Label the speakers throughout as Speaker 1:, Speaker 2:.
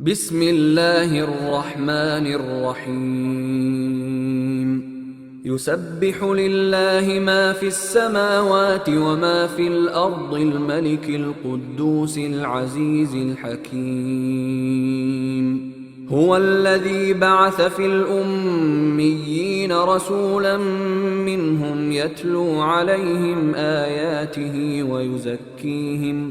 Speaker 1: بسم اللہ الرحمن الرحیم یسبح للہ ما فی السماوات وما فی الارض الملک القدوس العزیز الحکیم هو الذی بعث فی الأمیین رسولا منهم یتلو علیہم آیاته ویزکیہم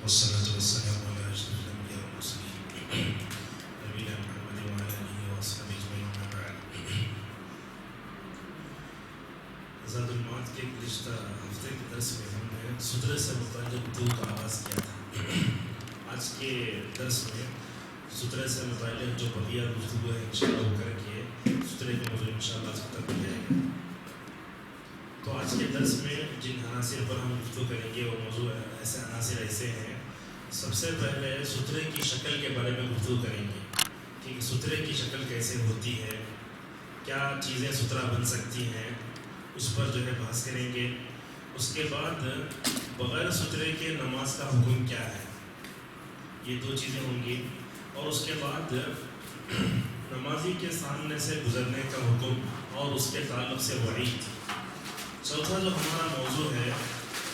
Speaker 2: والصلاة والسلام على أشرف الأنبياء والمرسلين نبينا محمد وعلى آله وصحبه أجمعين أما بعد. زاد المعاد کے گزشتہ ہفتے کے درس میں ہم نے سترے سے متعلق دو کا آغاز کیا تھا. آج کے درس میں سترے سے متعلق جو بقیہ گفتگو ہے انشاءاللہ وہ کریں گے. سترے کے موضوع انشاءاللہ آج تک مل جائے گا. تو آج کے درس میں جن عناصر پر ہم گفتگو کریں گے وہ موضوع ایسے عناصر ایسے ہیں. سب سے پہلے سترے کی شکل کے بارے میں گفتگو کریں گے کہ سترے کی شکل کیسے ہوتی ہے, کیا چیزیں سترا بن سکتی ہیں, اس پر جو ہے بحث کریں گے. اس کے بعد بغیر سترے کے نماز کا حکم کیا ہے, یہ دو چیزیں ہوں گی. اور اس کے بعد نمازی کے سامنے سے گزرنے کا حکم اور اس کے تعلق سے وعید. چوتھا جو ہمارا موضوع ہے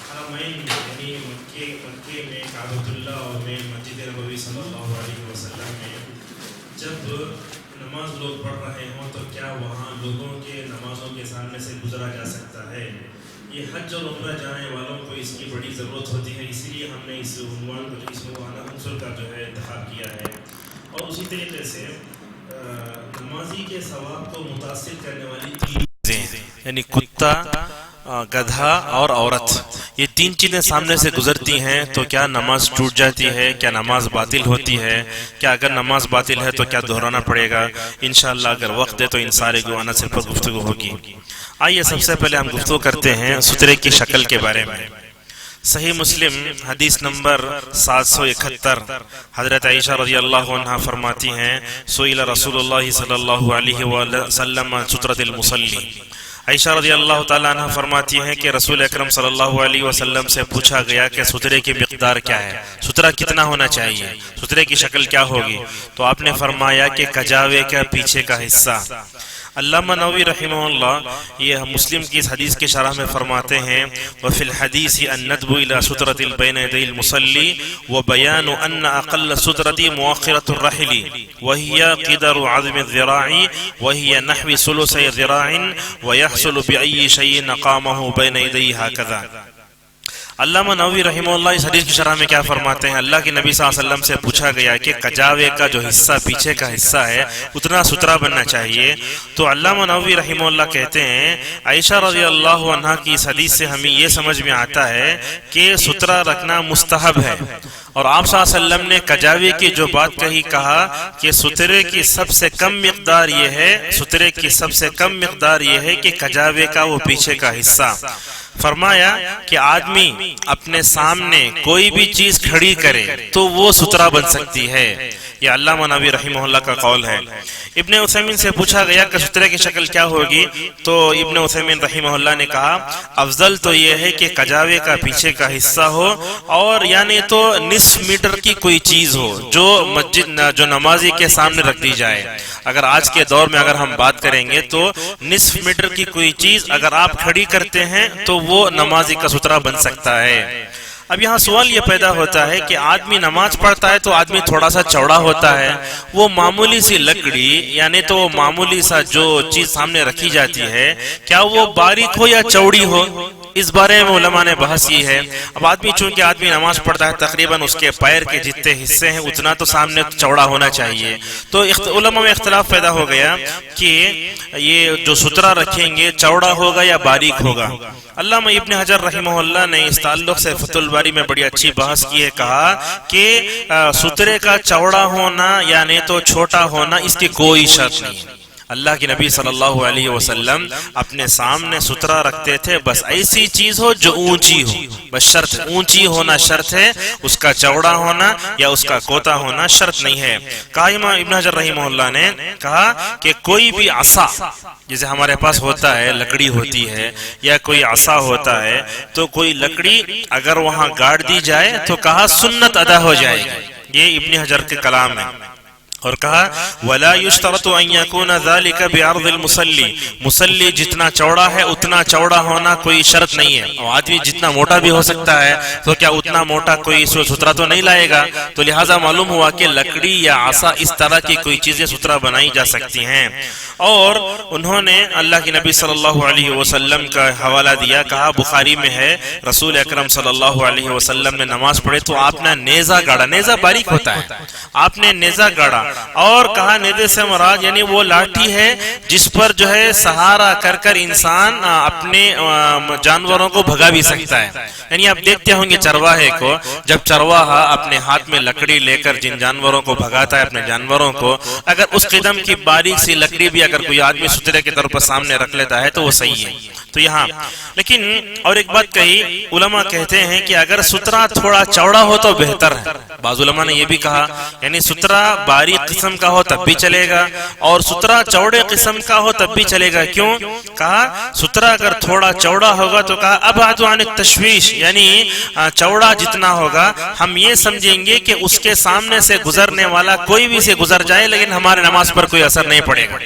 Speaker 2: حرمین یعنی مکے میں کعبۃ اللہ اور میں مسجد نبوی صلی اللہ علیہ وسلم میں جب نماز لوگ پڑھ رہے ہوں تو کیا وہاں لوگوں کے نمازوں کے سامنے سے گزرا جا سکتا ہے. یہ حج اور عمرہ جانے والوں کو اس کی بڑی ضرورت ہوتی ہے, اسی لیے ہم نے اس عنوان کو اس عنصر کا جو ہے انتخاب کیا ہے. اور اسی طریقے سے نمازی کے ثواب کو متاثر کرنے والی تین چیزیں یعنی کتا, گدھا اور عورت, یہ تین چیزیں سامنے سے گزرتی ہیں تو کیا نماز ٹوٹ جاتی ہے, کیا نماز باطل ہوتی ہے, کیا اگر نماز باطل ہے تو کیا دہرانا پڑے گا. انشاءاللہ اگر وقت دے تو ان سارے عناصر پر گفتگو ہوگی. آئیے سب سے پہلے ہم گفتگو کرتے ہیں سترے کی شکل کے بارے میں. صحیح مسلم حدیث نمبر 771 حضرت عائشہ رضی اللہ عنہ فرماتی ہیں سئل رسول اللہ صلی اللہ علیہ وسلم سترۃ المصلی. عائشہ رضی اللہ تعالیٰ عنہ فرماتی ہیں کہ رسول اکرم صلی اللہ علیہ وسلم سے پوچھا گیا کہ سترے کی مقدار کیا ہے, سترہ کتنا ہونا چاہیے, سترے کی شکل کیا ہوگی. تو آپ نے فرمایا کہ کجاوے کا پیچھے کا حصہ. علامہ نووی رحمہ اللہ یہ مسلم کی اس حدیث کی شرح میں فرماتے ہیں وفی الحدیث الندب الى سترۃ بین یدی المصلی وبیان ان اقل سترۃ مؤخرۃ الرحل وهي قدر عظم الذراع وهي نحو ثلث ذراع ويحصل باي شيء قامه بین یدی هكذا. علامہ نووی رحمہ اللہ اس حدیث کی شرح میں کیا فرماتے ہیں, اللہ کے نبی صلی اللہ علیہ وسلم سے پوچھا گیا کہ کجاوے کا جو حصہ پیچھے کا حصہ ہے اتنا سترا بننا چاہیے. تو علامہ نووی رحمہ اللہ کہتے ہیں عائشہ رضی اللہ عنہ کی اس حدیث سے ہمیں یہ سمجھ میں آتا ہے کہ سترا رکھنا مستحب ہے. اور آپ صلی اللہ علیہ وسلم نے کجاوے کی جو بات کہا کہ سترے کی سب سے کم مقدار یہ ہے, سترے کی سب سے کم مقدار یہ ہے کہ کجاوے کا وہ پیچھے کا حصہ. فرمایا کہ آدمی اپنے سامنے کوئی بھی چیز کھڑی کرے تو وہ سترا بن سکتی ہے. یہ علامہ نووی رحمہ اللہ کا قول ہے. ابن عثیمین سے پوچھا گیا کہ سترے کی شکل کیا ہوگی, تو ابن عثیمین رحمہ اللہ نے کہا افضل تو یہ ہے کہ کجاوے کا پیچھے کا حصہ ہو اور یعنی تو نصف میٹر کی کوئی چیز ہو جو مسجد جو نمازی کے سامنے رکھ دی جائے. اگر آج کے دور میں اگر ہم بات کریں گے تو نصف میٹر کی کوئی چیز اگر آپ کھڑی کرتے ہیں تو وہ نمازی کا سترا بن سکتا ہے. اب یہاں سوال یہ پیدا ہوتا ہے کہ آدمی نماز پڑھتا ہے تو آدمی تھوڑا سا چوڑا ہوتا ہے, وہ معمولی سی لکڑی یعنی تو معمولی سا جو چیز سامنے رکھی جاتی ہے کیا وہ باریک ہو یا چوڑی ہو, اس بارے میں علماء نے بحث کی ہے. اب آدمی چونکہ آدمی نماز پڑھتا ہے تقریباً اس کے پیر کے جتنے حصے ہیں اتنا تو سامنے چوڑا ہونا چاہیے. تو علماء میں اختلاف پیدا ہو گیا کہ یہ جو سترا رکھیں گے چوڑا ہوگا یا باریک ہوگا. علامہ ابن حجر رحمہ اللہ نے اس تعلق سے فتح الباری میں بڑی اچھی بحث کی ہے. کہا کہ سترے کا چوڑا ہونا یعنی تو چھوٹا ہونا اس کی کوئی شرط نہیں. اللہ کے نبی صلی اللہ علیہ وسلم اپنے سامنے سترہ رکھتے تھے، بس ایسی چیز ہو جو اونچی ہو، بس شرط اونچی ہونا شرط ہے، اس کا چوڑا ہونا یا اس کا کوتا ہونا شرط نہیں ہے۔ کہا امام ابن حجر رحمہ اللہ نے کہا کہ کوئی بھی عصا جیسے ہمارے پاس ہوتا ہے، لکڑی ہوتی ہے یا کوئی عصا ہوتا ہے، تو کوئی لکڑی اگر وہاں گاڑ دی جائے تو کہا سنت ادا ہو جائے گی، یہ ابن حجر کے کلام ہے۔ اور کہا وَلَا يُشْتَرَطُ أَن يَكُونَ ذَلِكَ بِعَرْضِ الْمُصَلِّ، مصلی جتنا چوڑا ہے اتنا چوڑا ہونا کوئی شرط نہیں ہے، اور آدمی جتنا موٹا بھی ہو سکتا ہے، تو کیا اتنا موٹا کوئی سترہ تو نہیں لائے گا؟ تو لہٰذا معلوم ہوا کہ لکڑی یا عصا اس طرح کی کوئی چیزیں سترہ بنائی جا سکتی ہیں۔ اور انہوں نے اللہ کے نبی صلی اللہ علیہ وسلم کا حوالہ دیا، کہا بخاری میں ہے رسول اکرم صلی اللہ علیہ وسلم نے نماز پڑھے تو آپ نے نیزہ گاڑا، نیزہ باریک ہوتا ہے، آپ نے نیزہ گاڑا، اور کہا نیزے سے مراد یعنی وہ لاٹھی ہے جس پر جو ہے سہارا کر کر انسان اپنے جانوروں کو بھگا بھی سکتا ہے۔ یعنی آپ دیکھتے ہوں گے چرواہے کو، جب چرواہا اپنے ہاتھ میں لکڑی لے کر جن جانوروں کو بھگاتا ہے اپنے جانوروں کو، اگر اس قدم کی باریک سی لکڑی بھی اگر کوئی آدمی سترے کے طور پر سامنے رکھ لیتا ہے تو وہ صحیح ہے۔ تو یہاں لیکن اور ایک بات کہی، علماء کہتے ہیں کہ اگر سترہ تھوڑا چوڑا ہو تو بہتر ہے۔ بعض علماء نے یہ بھی کہا یعنی سترہ باریک قسم کا ہو تب بھی چلے گا اور سترہ چوڑے قسم کا ہو تب بھی چلے گا۔ کیوں؟ کہا سترہ اگر تھوڑا چوڑا ہوگا تو کہا ابعد عن التشویش، یعنی چوڑا جتنا ہوگا ہم یہ سمجھیں گے کہ اس کے سامنے سے گزرنے والا کوئی بھی سے گزر جائے لیکن ہمارے نماز پر کوئی اثر نہیں پڑے گا۔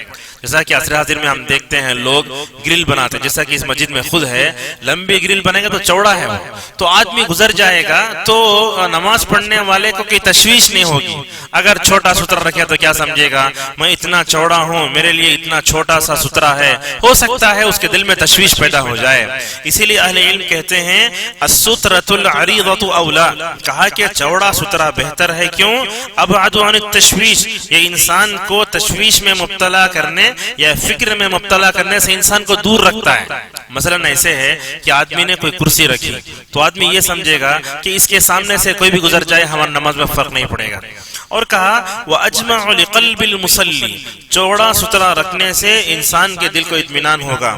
Speaker 2: جیسا کہ عصر حاضر میں ہم دیکھتے ہیں لوگ گرل بناتے ہیں، جیسا کہ اس مسجد میں خود ہے، لمبی گرل بنے گا تو چوڑا ہے وہ، تو آدمی گزر جائے گا تو نماز پڑھنے والے کو کوئی تشویش نہیں ہوگی۔ اگر چھوٹا سترہ رکھے تو کیا سمجھے گا میں اتنا چوڑا ہوں، میرے لیے اتنا چھوٹا سا سترہ ہے، ہو سکتا ہے اس کے دل میں تشویش پیدا ہو جائے۔ اسی لیے اہل علم کہتے ہیں السترۃ العریضۃ اولی، کہا کہ چوڑا سترہ بہتر ہے۔ کیوں؟ ابعد عن التشویش، یہ انسان کو تشویش میں مبتلا کرنے یا فکر میں مبتلا کرنے سے انسان کو دور رکھتا ہے۔ مثلا ایسے ہے کہ آدمی نے کوئی کرسی رکھی تو آدمی یہ سمجھے گا کہ اس کے سامنے سے کوئی بھی گزر جائے ہماری نماز میں فرق نہیں پڑے گا۔ اور کہا وَأَجْمَعُ لِقَلْبِ الْمُصَلِّ، چوڑا سترہ رکھنے سے انسان کے دل کو اطمینان ہوگا۔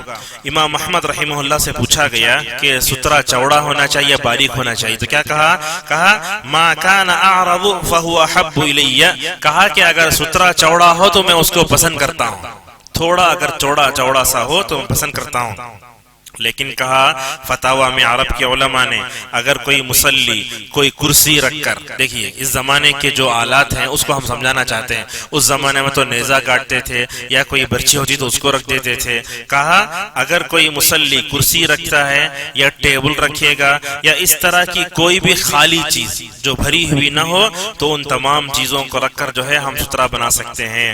Speaker 2: امام احمد رحمہ اللہ سے پوچھا گیا کہ سترہ چوڑا ہونا چاہیے باریک ہونا چاہیے، تو کیا کہا مَا كَانَ أَعْرَضُ فَهُوَ أَحَبُّ إِلَيَّ، کہا کہ اگر سترہ چوڑا ہو تو میں اس کو پسند کرتا ہوں، تھوڑا اگر چوڑا سا ہو تو میں پسند کرتا ہوں۔ لیکن کہا فتاوی میں عرب کے علماء نے اگر کوئی مصلی کوئی کرسی رکھ کر، دیکھیے اس زمانے کے جو آلات ہیں اس کو ہم سمجھانا چاہتے ہیں، اس زمانے میں تو نیزہ کاٹتے تھے یا کوئی برچی ہوتی تو اس کو رکھ دیتے تھے۔ کہا اگر کوئی مصلی کرسی رکھتا ہے یا ٹیبل رکھے گا یا اس طرح کی کوئی بھی خالی چیز جو بھری ہوئی نہ ہو تو ان تمام چیزوں کو رکھ کر جو ہے ہم سترہ بنا سکتے ہیں۔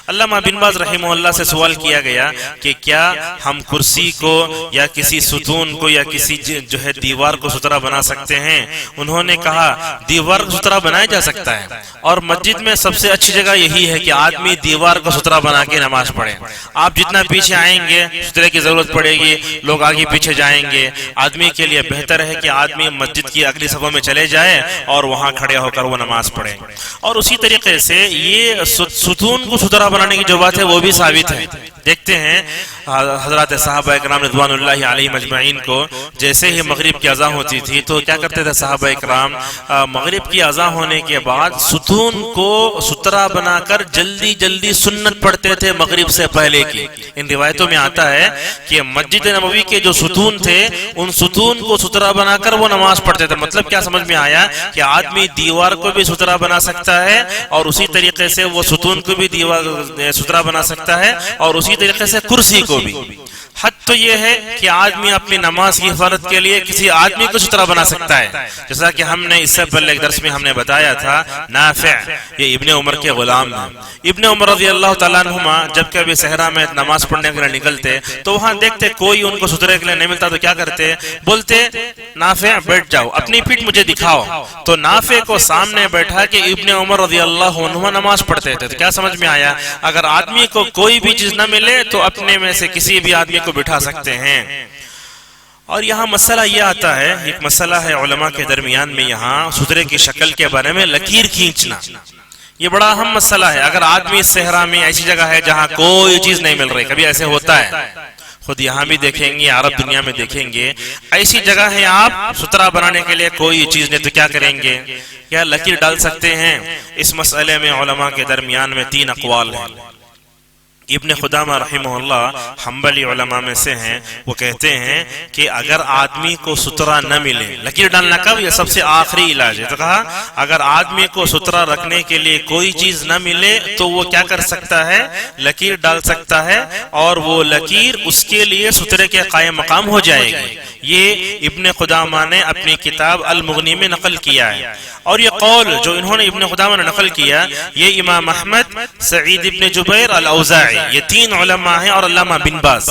Speaker 2: علامہ بن باز رحمہ اللہ سے سوال کیا گیا کہ کیا ہم کرسی کو یا کسی ستون کو یا کسی جو ہے دیوار کو سترہ بنا سکتے ہیں؟ انہوں نے کہا دیوار کو سترہ بنایا جا سکتا ہے، اور مسجد میں سب سے اچھی جگہ یہی ہے کہ آدمی دیوار کو سترہ بنا کے نماز پڑھے۔ آپ جتنا پیچھے آئیں گے سترے کی ضرورت پڑے گی، لوگ آگے پیچھے جائیں گے، آدمی کے لیے بہتر ہے کہ آدمی مسجد کی اگلی صفوں میں چلے جائے اور وہاں کھڑے ہو کر وہ نماز پڑھے۔ اور اسی طریقے سے یہ ستون کو سترہ بنانے کی جو بات ہے وہ بھی ثابت ہے۔ دیکھتے ہیں حضرات صحابہ اکرام رضوان اللہ علیہ مجمعین کو جیسے ہی مغرب کی اذان ہوتی تھی تو کیا کرتے تھے صحابہ اکرام؟ مغرب کی اذان ہونے کے بعد ستون کو سترہ بنا کر جلدی جلدی سنت پڑھتے تھے مغرب سے پہلے کی۔ ان روایتوں میں آتا ہے کہ مسجد نبوی کے جو ستون تھے ان ستون کو سترہ بنا کر وہ نماز پڑھتے تھے۔ مطلب کیا سمجھ میں آیا کہ آدمی دیوار کو بھی سترہ بنا سکتا ہے اور اسی طریقے سے وہ ستون کو بھی دیوار سترہ بنا سکتا ہے اور اسی طریقے سے کرسی کو بھی۔ حد تو یہ ہے کہ آدمی اپنی نماز کی حفاظت کے لیے کسی آدمی کو سترہ بنا سکتا ہے، جیسا کہ ہم نے اس سے پہلے ایک درس میں ہم نے بتایا تھا نافع یہ ابن عمر کے غلام ہیں۔ ابن عمر رضی اللہ تعالیٰ عنہما جب کبھی صحرا میں نماز پڑھنے کے لیے نکلتے تو وہاں دیکھتے کوئی ان کو سترے کے لیے نہیں ملتا تو کیا کرتے؟ بولتے نافع بیٹھ جاؤ، اپنی پیٹھ مجھے دکھاؤ۔ تو نافع کو سامنے بیٹھا کہ ابن عمر رضی اللہ عنہما نماز پڑھتے تھے۔ تو کیا سمجھ میں آیا؟ اگر آدمی کو کوئی بھی چیز نہ ملے تو اپنے میں سے کسی بھی آدمی کو بٹھا سکتے ہیں۔ اور یہاں مسئلہ یہ آتا ہے، ایک مسئلہ ہے علماء کے درمیان میں یہاں سترے کی شکل کے بارے میں لکیر کھینچنا۔
Speaker 3: یہ بڑا اہم مسئلہ ہے. اگر آدمی اس صحرا میں ایسی جگہ ہے جہاں کوئی چیز نہیں مل رہی، کبھی ایسے ہوتا ہے، خود یہاں بھی دیکھیں گے، عرب دنیا میں دیکھیں گے، ایسی جگہ ہے آپ سترہ بنانے کے لیے کوئی چیز نہیں، تو کیا کریں گے؟ کیا لکیر ڈال سکتے ہیں؟ اس مسئلے میں علماء کے درمیان میں 3 اقوال ہیں. ابن قدامہ رحمہ اللہ حنبلی علماء میں سے ہیں، وہ کہتے ہیں کہ اگر آدمی کو سترہ نہ ملے، لکیر ڈالنا کب؟ یہ سب سے آخری علاج ہے. تو کہا اگر آدمی کو سترہ رکھنے کے لیے کوئی چیز نہ ملے تو وہ کیا کر سکتا ہے؟ لکیر ڈال سکتا ہے، اور وہ لکیر اس کے لیے سترے کے قائم مقام ہو جائے گی. یہ ابن قدامہ نے اپنی کتاب المغنی میں نقل کیا ہے. اور یہ قول جو انہوں نے ابن قدامہ نے نقل کیا، یہ امام احمد، سعید ابن جبیر، الاوزاعی، یہ 3 علماء ہیں، اور علامہ بن باز.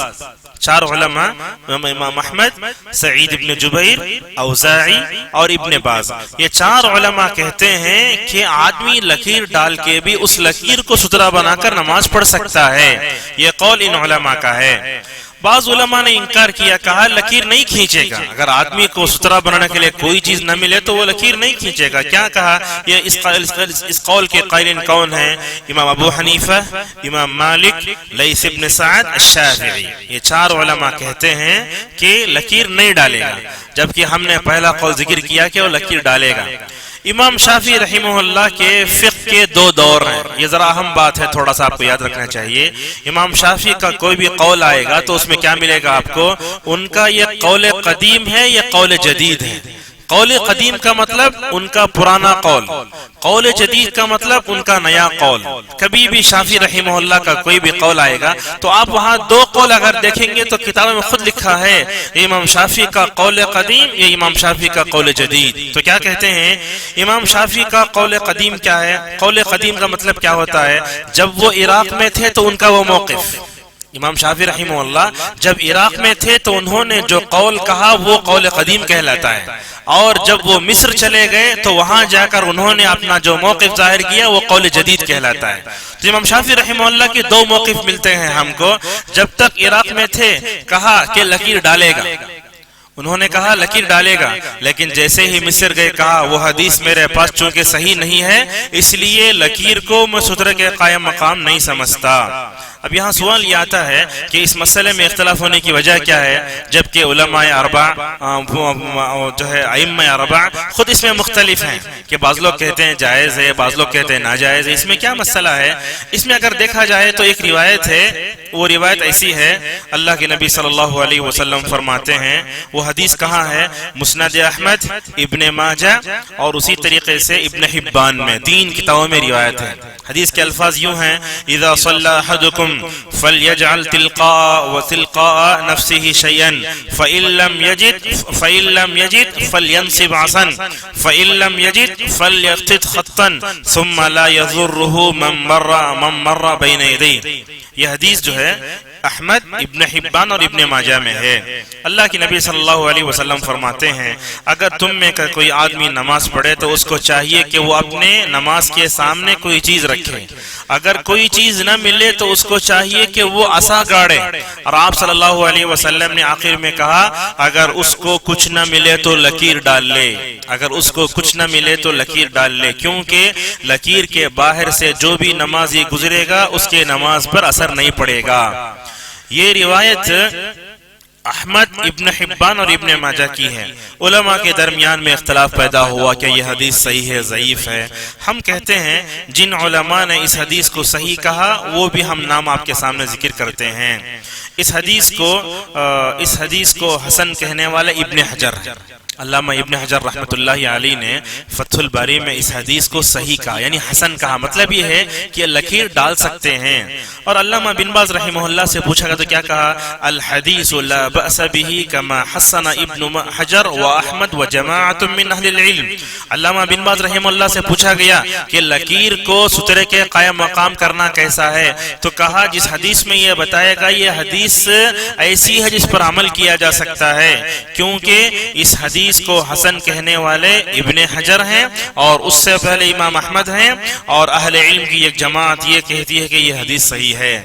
Speaker 3: 4 علماء، امام احمد، سعید ابن جبیر، اوزاعی اور ابن باز، یہ 4 علماء کہتے ہیں کہ آدمی لکیر ڈال کے بھی اس لکیر کو سترہ بنا کر نماز پڑھ سکتا ہے. یہ قول ان علماء کا ہے. بعض علماء نے انکار کیا، کہا لکیر نہیں کھینچے گا. اگر آدمی کو سترہ بنانے کے لیے کوئی چیز نہ ملے تو وہ لکیر نہیں کھینچے گا. کیا کہا؟ یہ اس قول کے قائلین کون ہیں؟ امام ابو حنیفہ، امام مالک، لیث ابن سعد، الشافعی. یہ 4 علماء کہتے ہیں کہ لکیر نہیں ڈالے گا، جبکہ ہم نے پہلا قول ذکر کیا کہ وہ لکیر ڈالے گا. امام شافعی رحمہ اللہ کے فقہ کے 2 دور ہیں. یہ ذرا اہم بات ہے، تھوڑا سا آپ کو یاد رکھنا چاہیے. امام شافعی کا کوئی بھی قول آئے گا تو اس میں کیا ملے گا آپ کو؟ ان کا یہ قول قدیم ہے، یہ قول جدید ہے. قول قدیم کا مطلب ان کا پرانا قول، قول جدید کا مطلب ان کا نیا قول. کبھی بھی شافعی رحمہ اللہ کا کوئی بھی قول آئے گا تو آپ وہاں 2 قول اگر دیکھیں گے تو کتابوں میں خود لکھا ہے یہ امام شافعی کا قول قدیم، یہ امام شافعی کا قول جدید. تو کیا کہتے ہیں؟ امام شافعی کا قول قدیم کیا ہے؟ قول قدیم کا مطلب کیا ہوتا ہے؟ جب وہ عراق میں تھے تو ان کا وہ موقف، امام شافعی رحمہ اللہ جب عراق میں تھے تو انہوں نے جو قول کہا وہ قول قدیم کہلاتا ہے، اور جب وہ مصر چلے گئے تو وہاں جا کر انہوں نے اپنا جو موقف ظاہر کیا وہ قول جدید کہلاتا ہے. تو امام شافعی رحمہ اللہ کے 2 موقف ملتے ہیں ہم کو. جب تک عراق میں تھے کہا کہ لکیر ڈالے گا، انہوں نے کہا لکیر ڈالے گا، لیکن جیسے ہی مصر گئے کہا وہ حدیث میرے پاس چونکہ صحیح نہیں ہے اس لیے لکیر کو میں سترے کے قائم مقام نہیں سمجھتا. اب یہاں سوال یہ آتا ہے کہ اس مسئلے میں اختلاف ہونے کی وجہ کیا ہے، جبکہ علماء اربع جو ہے ائمہ اربع خود اس میں مختلف ہیں کہ بعض لوگ کہتے ہیں جائز ہے، بعض لوگ کہتے ہیں ناجائز ہے. اس میں کیا مسئلہ ہے؟ اس میں اگر دیکھا جائے تو ایک روایت ہے، وہ روایت ایسی ہے، اللہ کے نبی صلی اللہ علیہ وسلم فرماتے ہیں، وہ حدیث کہاں ہے؟ مسند احمد، ابن ماجہ اور اسی طریقے سے ابن حبان میں، 3 کتابوں میں روایت ہے. حدیث کے الفاظ یوں ہیں، اذا صلی احدکم فلیجعل تلقاء نفسه شيئا فإن لم يجد فلينصب عصا فإن لم يجد فليخطط خطا ثم لا يضره من مر بين يديه. یہ حدیث جو ہے احمد، ابن حبان اور ابن ماجہ میں ہے. اللہ کی نبی صلی اللہ علیہ وسلم فرماتے ہیں اگر تم میں کوئی آدمی نماز پڑھے تو اس کو چاہیے کہ وہ اپنے نماز کے سامنے کوئی چیز رکھے. اگر کوئی چیز نہ ملے تو اس کو چاہیے کہ وہ عصا گاڑے. اور آپ صلی اللہ علیہ وسلم نے آخر میں کہا اگر اس کو کچھ نہ ملے تو لکیر ڈال لے، اگر اس کو کچھ نہ ملے تو لکیر ڈال لے، کیونکہ لکیر کے باہر سے جو بھی نمازی گزرے گا اس کے نماز پر اثر نہیں پڑے گا. یہ روایت احمد، ابن حبان اور ابن ماجہ کی ہے. علماء کے درمیان میں اختلاف پیدا ہوا کہ یہ حدیث صحیح ہے ضعیف ہے. ہم کہتے ہیں جن علماء نے اس حدیث کو صحیح کہا وہ بھی ہم نام آپ کے سامنے ذکر کرتے ہیں. اس حدیث کو حسن کہنے والے ابن حجر، علامہ ابن حجر رحمۃ اللہ علیہ نے فتح الباری میں اس حدیث کو صحیح کہا، یعنی حسن کہا. مطلب یہ ہے کہ لکیر ڈال سکتے ہیں. اور علامہ بن باز رحمہ اللہ سے پوچھا گیا تو کیا کہا؟ الحدیث لا بأس به كما حسن ابن حجر واحمد وجماعت من اہل العلم. علامہ بن باز رحمہ اللہ سے پوچھا گیا کہ لکیر کو سترے کے قائم مقام کرنا کیسا ہے، تو کہا جس حدیث میں یہ بتائے گا یہ حدیث ایسی ہے جس پر عمل کیا جا سکتا ہے، کیونکہ اس حدیث کو حسن کہنے والے ابن حجر ہیں اور اس سے پہلے امام احمد ہیں، اور اہل علم کی ایک جماعت یہ کہتی ہے کہ یہ حدیث صحیح ہے.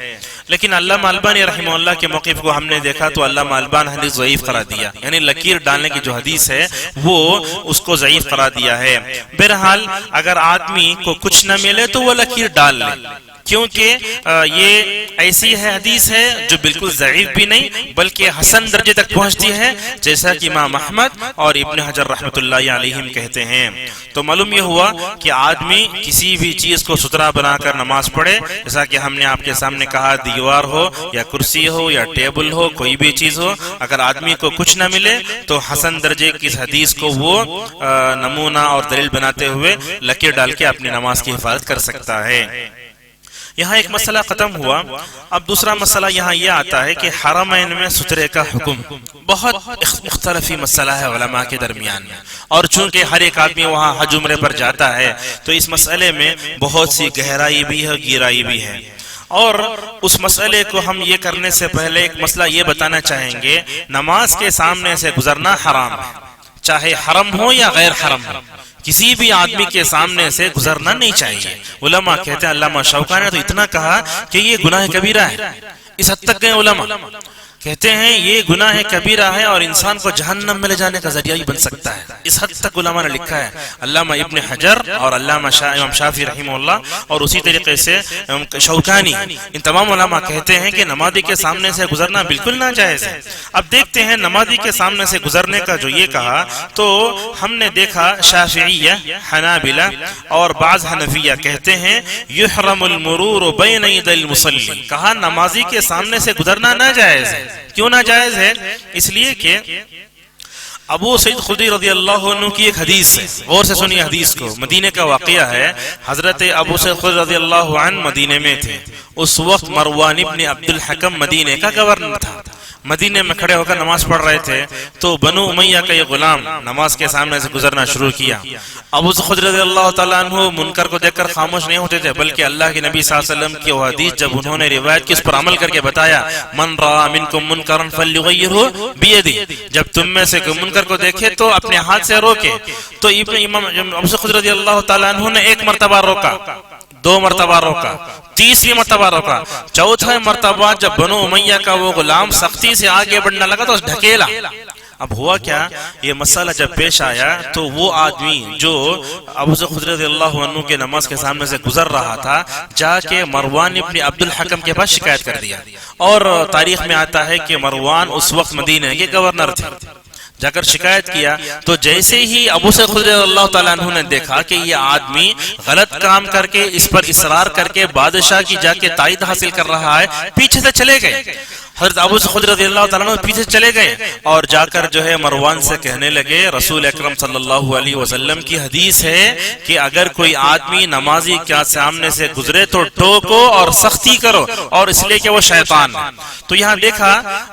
Speaker 3: لیکن علامہ البانی رحمہ اللہ کے موقف کو ہم نے دیکھا تو علامہ البانی حدیث ضعیف قرار دیا، یعنی لکیر ڈالنے کی جو حدیث ہے وہ اس کو ضعیف قرار دیا ہے۔ بہرحال اگر آدمی کو کچھ نہ ملے تو وہ لکیر ڈال لے، کیونکہ یہ ایسی ہے حدیث ہے جو بالکل ضعیف بھی نہیں بلکہ حسن درجے تک پہنچتی ہے، جیسا کہ امام احمد اور ابن حجر رحمۃ اللہ علیہم کہتے ہیں۔ تو معلوم یہ ہوا کہ آدمی کسی بھی چیز کو ستھرا بنا کر نماز پڑھے، جیسا کہ ہم نے آپ کے سامنے کہا، دیوار ہو یا کرسی ہو یا ٹیبل ہو، کوئی بھی چیز ہو، اگر آدمی کو کچھ نہ ملے تو حسن درجے کی اس حدیث کو وہ نمونہ اور دلیل بناتے ہوئے لکیر ڈال کے اپنی نماز کی حفاظت کر سکتا ہے۔ یہاں ایک مسئلہ ختم ہوا، اب دوسرا مسئلہ یہاں یہ آتا ہے کہ حرمین میں سترے کا حکم بہت مختلفی مسئلہ ہے علماء کے درمیان میں، اور چونکہ ہر ایک آدمی وہاں حج عمرے پر جاتا ہے تو اس مسئلے میں بہت سی گہرائی بھی ہے، گہرائی بھی ہے۔ اور اس مسئلے کو ہم یہ کرنے سے پہلے ایک مسئلہ یہ بتانا چاہیں گے، نماز کے سامنے سے گزرنا حرام ہے، چاہے حرم ہو یا غیر حرم ہو، کسی بھی آدمی کے سامنے سے گزرنا نہیں چاہیے۔ علماء کہتے ہیں، علامہ شوکانی نے تو اتنا کہا کہ یہ گناہ کبیرہ ہے، اس حد تک گئے علماء، کہتے ہیں یہ گناہ کبیرہ ہے اور انسان کو جہنم میں لے جانے کا ذریعہ بھی بن سکتا ہے، اس حد تک علماء نے لکھا ہے۔ علامہ ابن حجر اور علامہ امام شافعی رحمہ اللہ اور اسی طریقے سے شوکانی، ان تمام علماء کہتے ہیں کہ نمازی کے سامنے سے گزرنا بالکل ناجائز ہے۔ اب دیکھتے ہیں نمازی کے سامنے سے گزرنے کا جو یہ کہا تو ہم نے دیکھا شافعیہ، حنابلہ اور بعض حنفیہ کہتے ہیں یحرم المرور بین یدی المصلی، کہا نمازی کے سامنے سے گزرنا ناجائز ہے۔ کیوں ناجائز ہے؟ اس لیے کہ ابو سعید خدری رضی اللہ عنہ کی ایک حدیث ہے، غور سے سنیے حدیث کو، مدینے کا واقعہ ہے۔ حضرت ابو سعید خدری رضی اللہ عنہ مدینے میں تھے، اس وقت مروان ابن عبد الحکم مدینے کا گورنر تھا، مدینے میں کھڑے ہو کر نماز پڑھ رہے تھے تو بنو امیہ کا یہ غلام نماز کے سامنے سے گزرنا شروع کیا۔ ابو خدری رضی اللہ تعالیٰ عنہ منکر کو دیکھ کر خاموش نہیں ہوتے تھے، بلکہ اللہ کے نبی صلی اللہ علیہ وسلم کی وہ حدیث جب انہوں نے روایت کی اس پر عمل کر کے بتایا، من رأى منکم منکرا فلیغیرہ بیدہ، جب تم میں سے کوئی منکر کو دیکھے تو اپنے ہاتھ سے روکے۔ تو امام ابو خدری رضی اللہ تعالیٰ عنہ نے ایک مرتبہ روکا، دو مرتبہ روکا، تیسری مرتبہ روکا، چوتھا مرتبہ جب بنو امیہ کا وہ غلام سختی سے آگے بڑھنے لگا تو ڈھکیلا۔ اب ہوا کیا، یہ مسئلہ جب پیش آیا تو وہ آدمی جو ابو خدری رضی اللہ عنہ کے نماز کے سامنے سے گزر رہا تھا جا کے مروان ابن عبد الحکم کے پاس شکایت کر دیا، اور تاریخ میں آتا ہے کہ مروان اس وقت مدینہ کے گورنر تھے۔ جا کر شکایت کیا تو جیسے ہی ابو سعید خدری رضی اللہ تعالیٰ عنہ نے دیکھا کہ یہ آدمی غلط کام کر کے اس پر اصرار کر کے بادشاہ کی جا کے تائید حاصل کر رہا ہے، پیچھے سے چلے گئے۔ حضرت ابو سعید خدری رضی اللہ تعالیٰ عنہ پیچھے چلے گئے اور جا کر جو ہے مروان سے کہنے لگے، رسول اکرم صلی اللہ علیہ وسلم کی حدیث ہے کہ اگر کوئی آدمی نمازی کے سامنے سے گزرے تو ٹوکو اور سختی کرو، اور اس لیے کہ وہ شیطان ہے۔ تو یہاں دیکھا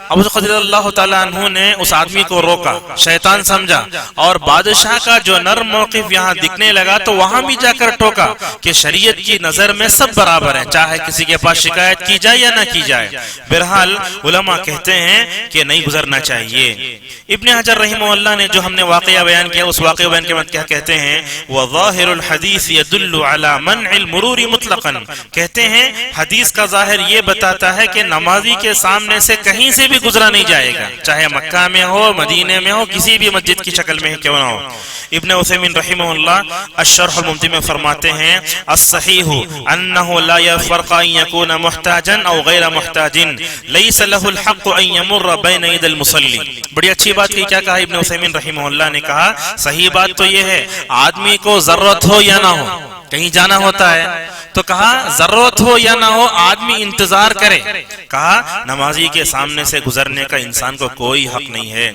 Speaker 3: ابو سعید خدری رضی اللہ تعالیٰ عنہ نے اس آدمی کو روکا، شیطان سمجھا، اور بادشاہ کا جو نرم موقف یہاں دکھنے لگا تو وہاں بھی جا کر ٹوکا کہ شریعت کی نظر میں سب برابر ہیں، چاہے کسی کے پاس شکایت کی جائے یا نہ کی جائے۔ بہرحال علماء کہتے ہیں کہ نہیں گزرنا چاہیے۔ ابن حجر رحمہ اللہ نے جو ہم نے واقعہ بیان کیا، اس واقعہ بیان کے بعد کیا کہتے ہیں، وظاہر الحدیث يدل على منع المرور مطلقا، کہتے ہیں حدیث کا ظاہر یہ بتاتا ہے کہ نمازی کے سامنے سے کہیں سے بھی گزرا نہیں جائے گا، چاہے مکہ میں ہو، مدینے میں ہو، کسی بھی مسجد کی شکل میں کیوں نہ ہو۔ ابن عثیمین رحمہ اللہ الشرح الممتع میں فرماتے ہیں، الصحیح انه لا يفرق ان يكون محتاجا او غیر محتاج، ليس له الحق ان يمر بين يد المصلي۔ بڑی اچھی بات کی، کیا کہا ابن عثیمین رحمہ اللہ نے، کہا صحیح بات تو یہ ہے آدمی کو ضرورت ہو یا نہ ہو، کہیں جانا ہوتا ہے تو کہا ضرورت ہو یا نہ ہو آدمی انتظار کرے، کہا نمازی کے سامنے سے گزرنے کا انسان کو کوئی حق نہیں ہے۔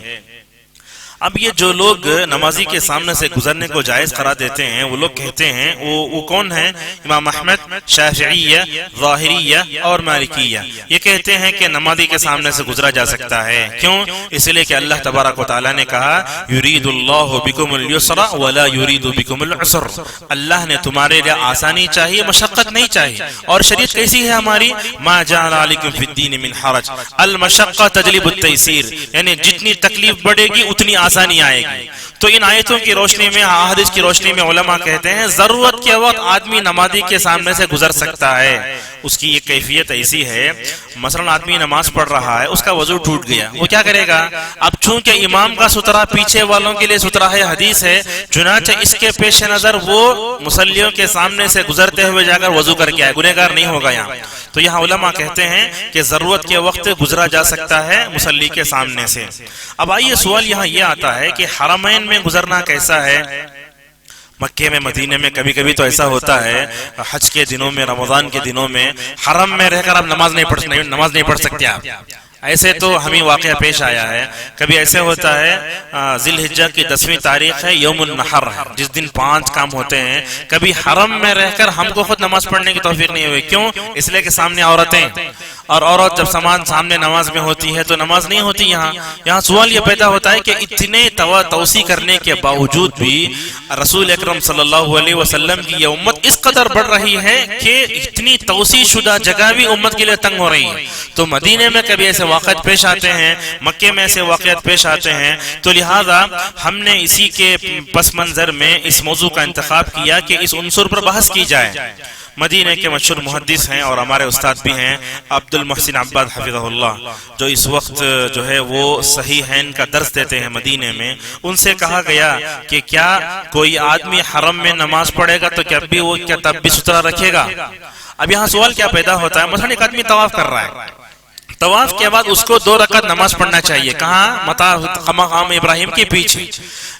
Speaker 3: اب یہ جو لوگ نمازی کے سامنے سے گزرنے کو جائز قرار دیتے ہیں وہ لوگ کہتے ہیں وہ کون ہیں؟ امام احمد، شافعیہ، ظاہریہ اور مالکیہ، یہ کہتے ہیں کہ نمازی کے سامنے سے گزرا جا سکتا ہے۔ کیوں؟ اس لیے کہ اللہ تبارک و تعالیٰ نے کہا یرید اللہ بکم اليسر ولا یرید بکم العسر، اللہ نے تمہارے لیے آسانی چاہیے، مشقت نہیں چاہیے۔ اور شریعت کیسی ہے ہماری؟ ما جعل علیکم فی الدین من حرج، المشقہ تجلب التیسیر، یعنی جتنی تکلیف بڑھے گی اتنی آسانی آئے گی۔ تو ان آیتوں کی روشنی میں، احادیث کی روشنی میں علماء کہتے ہیں ضرورت کے وقت آدمی نمازی کے سامنے سے گزر سکتا ہے۔ اس کی یہ کیفیت ایسی ہے، مثلا آدمی نماز پڑھ رہا ہے، اس کا وضو ٹوٹ گیا، وہ کیا کرے گا؟ اب چونکہ امام کا سترہ پیچھے والوں کے لیے سترہ ہے، حدیث ہے، چنانچہ اس کے پیش نظر وہ مصلیوں کے سامنے سے گزرتے ہوئے جا کر وضو کر کے آئے، گنہگار نہیں ہوگا یہاں۔ تو یہاں علماء کہتے ہیں کہ ضرورت کے وقت گزرا جا سکتا ہے مصلی کے سامنے سے۔ اب آئیے سوال یہاں یہ آتا ہے کہ حرمین میں گزرنا کیسا ہے؟ مکے میں، مدینے میں کبھی کبھی تو ایسا ہوتا ہے حج کے دنوں میں، رمضان کے دنوں میں حرم میں رہ کر آپ نماز نہیں پڑھ سکتے آپ، ایسے تو ہمیں واقعہ پیش آیا ہے۔ کبھی ایسے ہوتا ہے ذی الحجہ کی 10ویں تاریخ ہے، یوم النحر ہے، جس دن 5 کام ہوتے ہیں، کبھی حرم میں رہ کر ہم کو خود نماز پڑھنے کی توفیق نہیں ہوئی۔ کیوں؟ اس لیے کہ سامنے عورتیں، اور عورت جب سامنے نماز میں ہوتی ہے تو نماز نہیں ہوتی۔ یہاں سوال یہ پیدا ہوتا ہے کہ اتنے توسیع کرنے کے باوجود بھی رسول اکرم صلی اللہ علیہ وسلم کی یہ امت اس قدر بڑھ رہی ہے کہ اتنی توسیع شدہ جگہ بھی امت کے لیے تنگ ہو رہی ہے۔ تو مدینے میں کبھی ایسے واقعات پیش آتے ہیں، مکے میں ایسے واقعات پیش آتے ہیں، تو لہذا ہم نے اسی کے پس منظر میں اس موضوع کا انتخاب کیا کہ اس عنصر پر بحث کی جائے۔ مدینہ کے مشہور محدث ہیں اور ہمارے استاد بھی ہیں عبد المحسن عباد حفظہ اللہ، جو اس وقت جو ہے وہ صحیحین کا درس دیتے ہیں مدینے میں، ان سے کہا گیا کہ کیا کوئی آدمی حرم میں نماز پڑھے گا تو کیا تب بھی سترہ رکھے گا؟ اب یہاں سوال کیا پیدا ہوتا ہے، مثلا ایک آدمی طواف کر رہا ہے، طواف کے بعد اس کو 2 رکعت نماز پڑھنا چاہیے، کہاں؟ مقام ابراہیم کے پیچھے،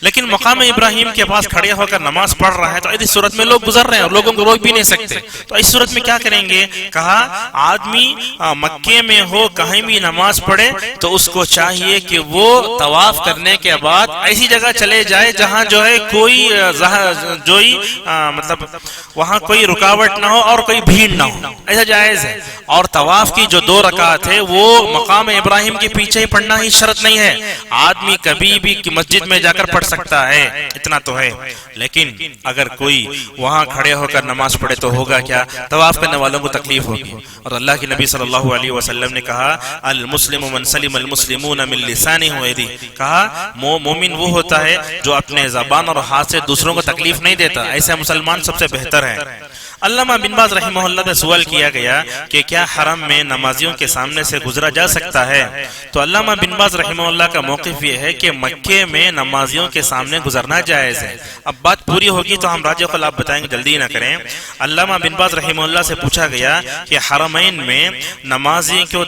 Speaker 3: لیکن مقام ابراہیم کے پاس کھڑے ہو کر نماز پڑھ رہا ہے، تو اس صورت میں لوگ گزر رہے ہیں اور لوگوں کو روک بھی نہیں سکتے، تو اس صورت میں کیا کریں گے؟ کہا آدمی مکے میں ہو کہیں بھی نماز پڑھے تو اس کو چاہیے کہ وہ طواف کرنے کے بعد ایسی جگہ چلے جائے جہاں جو ہے کوئی مطلب وہاں کوئی رکاوٹ نہ ہو اور کوئی بھیڑ نہ ہو، ایسا جائز ہے۔ اور طواف کی جو 2 رکعت ہے وہ مقام ابراہیم کے پیچھے ہی پڑھنا ہی شرط نہیں ہے، آدمی کبھی بھی مسجد میں جا کر پڑھ سکتا ہے، اتنا تو ہے۔ لیکن اگر کوئی وہاں کھڑے ہو کر نماز پڑھے تو ہوگا کیا؟ طواف کرنے والوں کو تکلیف ہوگی، اور اللہ کے نبی صلی اللہ علیہ وسلم نے کہا المسلم من سلم المسلمون من لسانہ ویدہ، کہا مومن وہ ہوتا ہے جو اپنے زبان اور ہاتھ سے دوسروں کو تکلیف نہیں دیتا، ایسا مسلمان سب سے بہتر ہے۔ علامہ بن باز رحمہ اللہ سے سوال کیا گیا کہ کیا حرم میں نمازیوں کے سامنے سے گزرا جا سکتا ہے؟ تو علامہ بن باز رحمہ اللہ کا موقف یہ ہے کہ مکے میں نمازیوں کے سامنے گزرنا جائز ہے۔ اب بات پوری ہوگی تو ہم راجع قل آپ بتائیں گے، جلدی نہ کریں۔ علامہ بن باز رحمہ اللہ سے پوچھا گیا کہ حرمین میں نمازی کو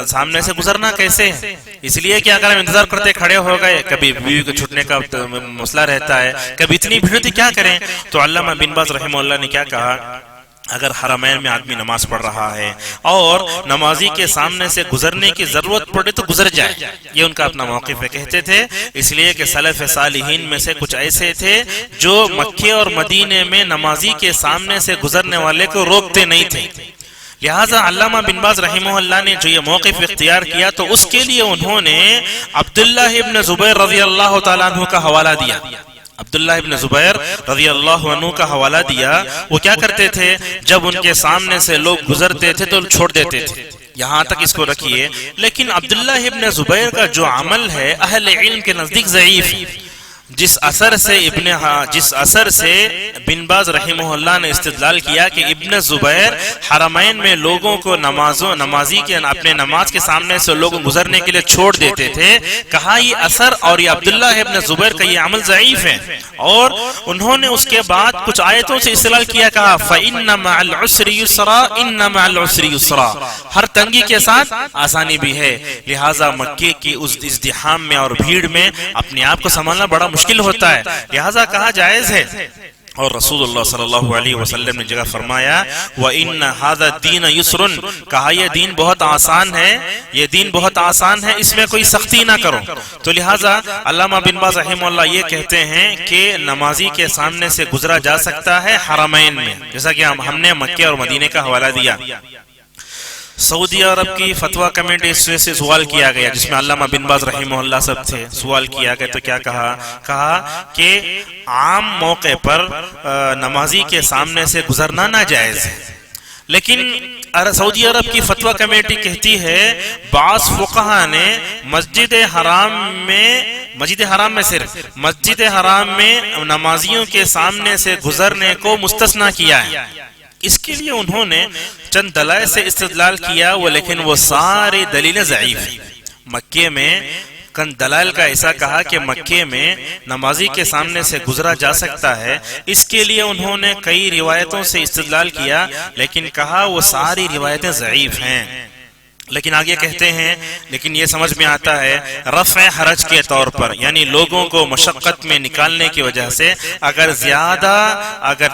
Speaker 3: سامنے سے گزرنا کیسے ہے؟ اس لیے کہ اگر ہم انتظار کرتے کھڑے ہو گئے، کبھی بیوی کو چھوٹنے کا مسئلہ رہتا ہے، کبھی اتنی بھیڑ ہوتی، کیا کریں؟ تو علامہ بن باز رحمہ اللہ نے کیا کہا؟ اگر حرمین میں آدمی نماز پڑھ رہا ہے اور نمازی کے سامنے سے گزرنے کی ضرورت پڑے تو گزر جائے، یہ ان کا اپنا موقف ہے۔ کہتے تھے اس لیے کہ سلف صالحین میں سے کچھ ایسے تھے جو مکے اور مدینے میں نمازی کے سامنے سے گزرنے والے کو روکتے نہیں تھے، لہٰذا علامہ بن باز رحمہ اللہ نے جو یہ موقف اختیار کیا تو اس کے لیے انہوں نے عبداللہ ابن زبیر رضی اللہ تعالیٰ عنہ کا حوالہ دیا۔ عبداللہ ابن زبیر رضی اللہ عنہ کا حوالہ دیا، وہ کیا کرتے تھے؟ جب ان کے سامنے سے لوگ گزرتے تھے تو چھوڑ دیتے تھے۔ یہاں تک اس کو رکھیے، لیکن عبداللہ ابن زبیر کا جو عمل ہے اہل علم کے نزدیک ضعیف ہے۔ جس اثر سے بن باز رحمہ اللہ نے استدلال کیا کہ ابن زبیر حرمین میں لوگوں کو نمازی کے اپنے نماز کے سامنے سے لوگوں گزرنے کے لیے چھوڑ دیتے تھے، کہا یہ اثر اور یہ عبداللہ ابن زبیر کا یہ عمل ضعیف ہے، اور انہوں نے اس کے بعد کچھ آیتوں سے استدلال کیا، کہا فَإِنَّ مَعَ الْعُسْرِ يُسْرًا إِنَّ مَعَ الْعُسْرِ يُسْرًا، ہر تنگی کے ساتھ آسانی بھی ہے، لہٰذا مکے کی اس ازدحام میں اور بھیڑ میں اپنے آپ کو سنبھالنا بڑا مشکل ہوتا ہے، لہٰذا کہا جائز ہے۔ اور رسول اللہ صلی اللہ علیہ وسلم نے جگہ فرمایا وَإِنَّ هَذَا الدِّينَ يُسْرٌ، کہا یہ دین بہت آسان ہے، یہ دین بہت آسان ہے، اس میں کوئی سختی نہ کرو۔ تو لہٰذا علامہ بن باز رحمہ اللہ یہ کہتے ہیں کہ نمازی کے سامنے سے گزرا جا سکتا ہے حرمین میں، جیسا کہ ہم نے مکے اور مدینے کا حوالہ دیا۔ سعودی عرب کی فتویٰ کمیٹی سے سوال کیا گیا جس میں علامہ بن باز رحمہ اللہ سب تھے، سوال کیا گیا تو کیا کہا کہ عام موقع پر نمازی کے سامنے سے گزرنا ناجائز ہے، لیکن سعودی عرب کی فتویٰ کمیٹی کہتی ہے بعض فقہا نے مسجد حرام میں نمازیوں کے سامنے سے گزرنے کو مستثنیٰ کیا ہے، اس کے لیے انہوں نے چند دلائل سے استدلال کیا لیکن وہ سارے دلیلیں ضعیف ہیں۔ مکے میں دلائل کا ایسا کہا کہ مکے میں نمازی کے سامنے سے گزرا جا سکتا ہے، اس کے لیے انہوں نے کئی روایتوں سے استدلال کیا لیکن کہا وہ ساری روایتیں ضعیف ہیں۔ لیکن آگے کہتے ہیں لیکن یہ سمجھ میں آتا ہے رفع حرج کے طور پر، یعنی لوگوں کو مشقت میں نکالنے کی وجہ سے اگر زیادہ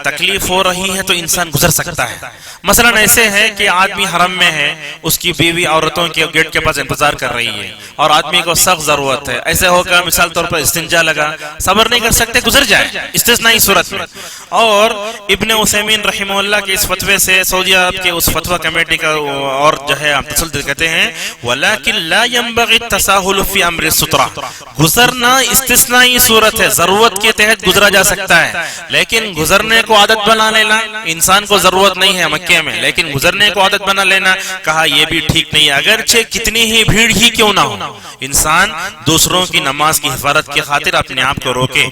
Speaker 3: تکلیف ہو رہی ہے تو انسان گزر سکتا ہے۔ مثلا ایسے ہے کہ آدمی حرم میں ہے، اس کی بیوی عورتوں کے گیٹ کے پاس انتظار کر رہی ہے اور آدمی کو سخت ضرورت ہے، ایسے ہوگا مثال طور پر استنجا لگا، صبر نہیں کر سکتے، گزر جائے استثنائی صورت میں۔ اور ابن عثیمین رحمہ اللہ کے اس فتوے سے سعودی عرب کے اس فتویٰ کمیٹی کا اور جو ہے تسلسل کہتے ہیں وَلَكِنْ لَا يَنْبَغِي التَّسَاهُلُ فِي أَمْرِ السُّتْرَةِ، گزرنا استثنائی صورت ہے، ضرورت کے تحت گزرا جا سکتا ہے، لیکن گزرنے کو عادت بنا لینا، انسان کو ضرورت نہیں ہے مکے میں لیکن گزرنے کو عادت بنا لینا، کہا یہ بھی ٹھیک نہیں ہے، اگرچہ کتنی ہی بھیڑ ہی کیوں نہ ہو، انسان دوسروں کی نماز کی حفاظت کی خاطر اپنے آپ کو روکے۔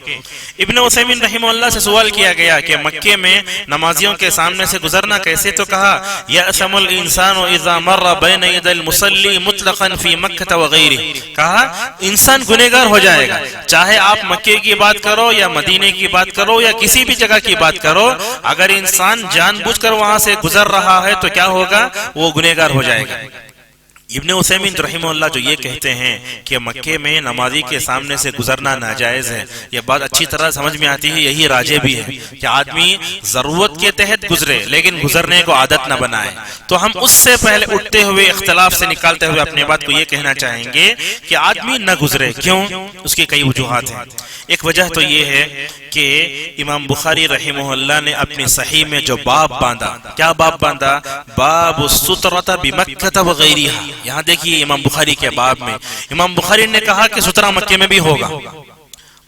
Speaker 3: ابن عثیمین رحمہ اللہ سے سوال کیا گیا کہ مکے میں نمازیوں کے سامنے سے گزرنا کیسے، تو کہا یأثم الانسان اذا مر بین ید المصلی مطلقا فی مکہ وغیرہ، کہا انسان گنہگار ہو جائے گا، چاہے آپ مکے کی بات کرو یا مدینے کی بات کرو یا کسی بھی جگہ کی بات کرو، اگر انسان جان بوجھ کر وہاں سے گزر رہا ہے تو کیا ہوگا، وہ گنہگار ہو جائے گا۔ ابن عثیمین رحمہ اللہ جو یہ کہتے ہیں کہ مکے میں نمازی کے سامنے سے گزرنا ناجائز ہے، یہ بات اچھی طرح سمجھ میں آتی ہے، یہی راجح بھی ہے کہ آدمی ضرورت کے تحت گزرے لیکن گزرنے کو عادت نہ بنائے۔ تو ہم اس سے پہلے اٹھتے ہوئے اختلاف سے نکالتے ہوئے اپنے بات کو یہ کہنا چاہیں گے کہ آدمی نہ گزرے، کیوں؟ اس کی کئی وجوہات ہیں۔ ایک وجہ تو یہ ہے کہ امام بخاری رحمہ اللہ نے اپنی صحیح میں جو باب باندھا، کیا باب باندھا؟ باب السترۃ بمکہ وغیرہ۔ یہاں دیکھیے امام بخاری کے باب میں امام بخاری نے کہا کہ سترہ مکے میں بھی ہوگا،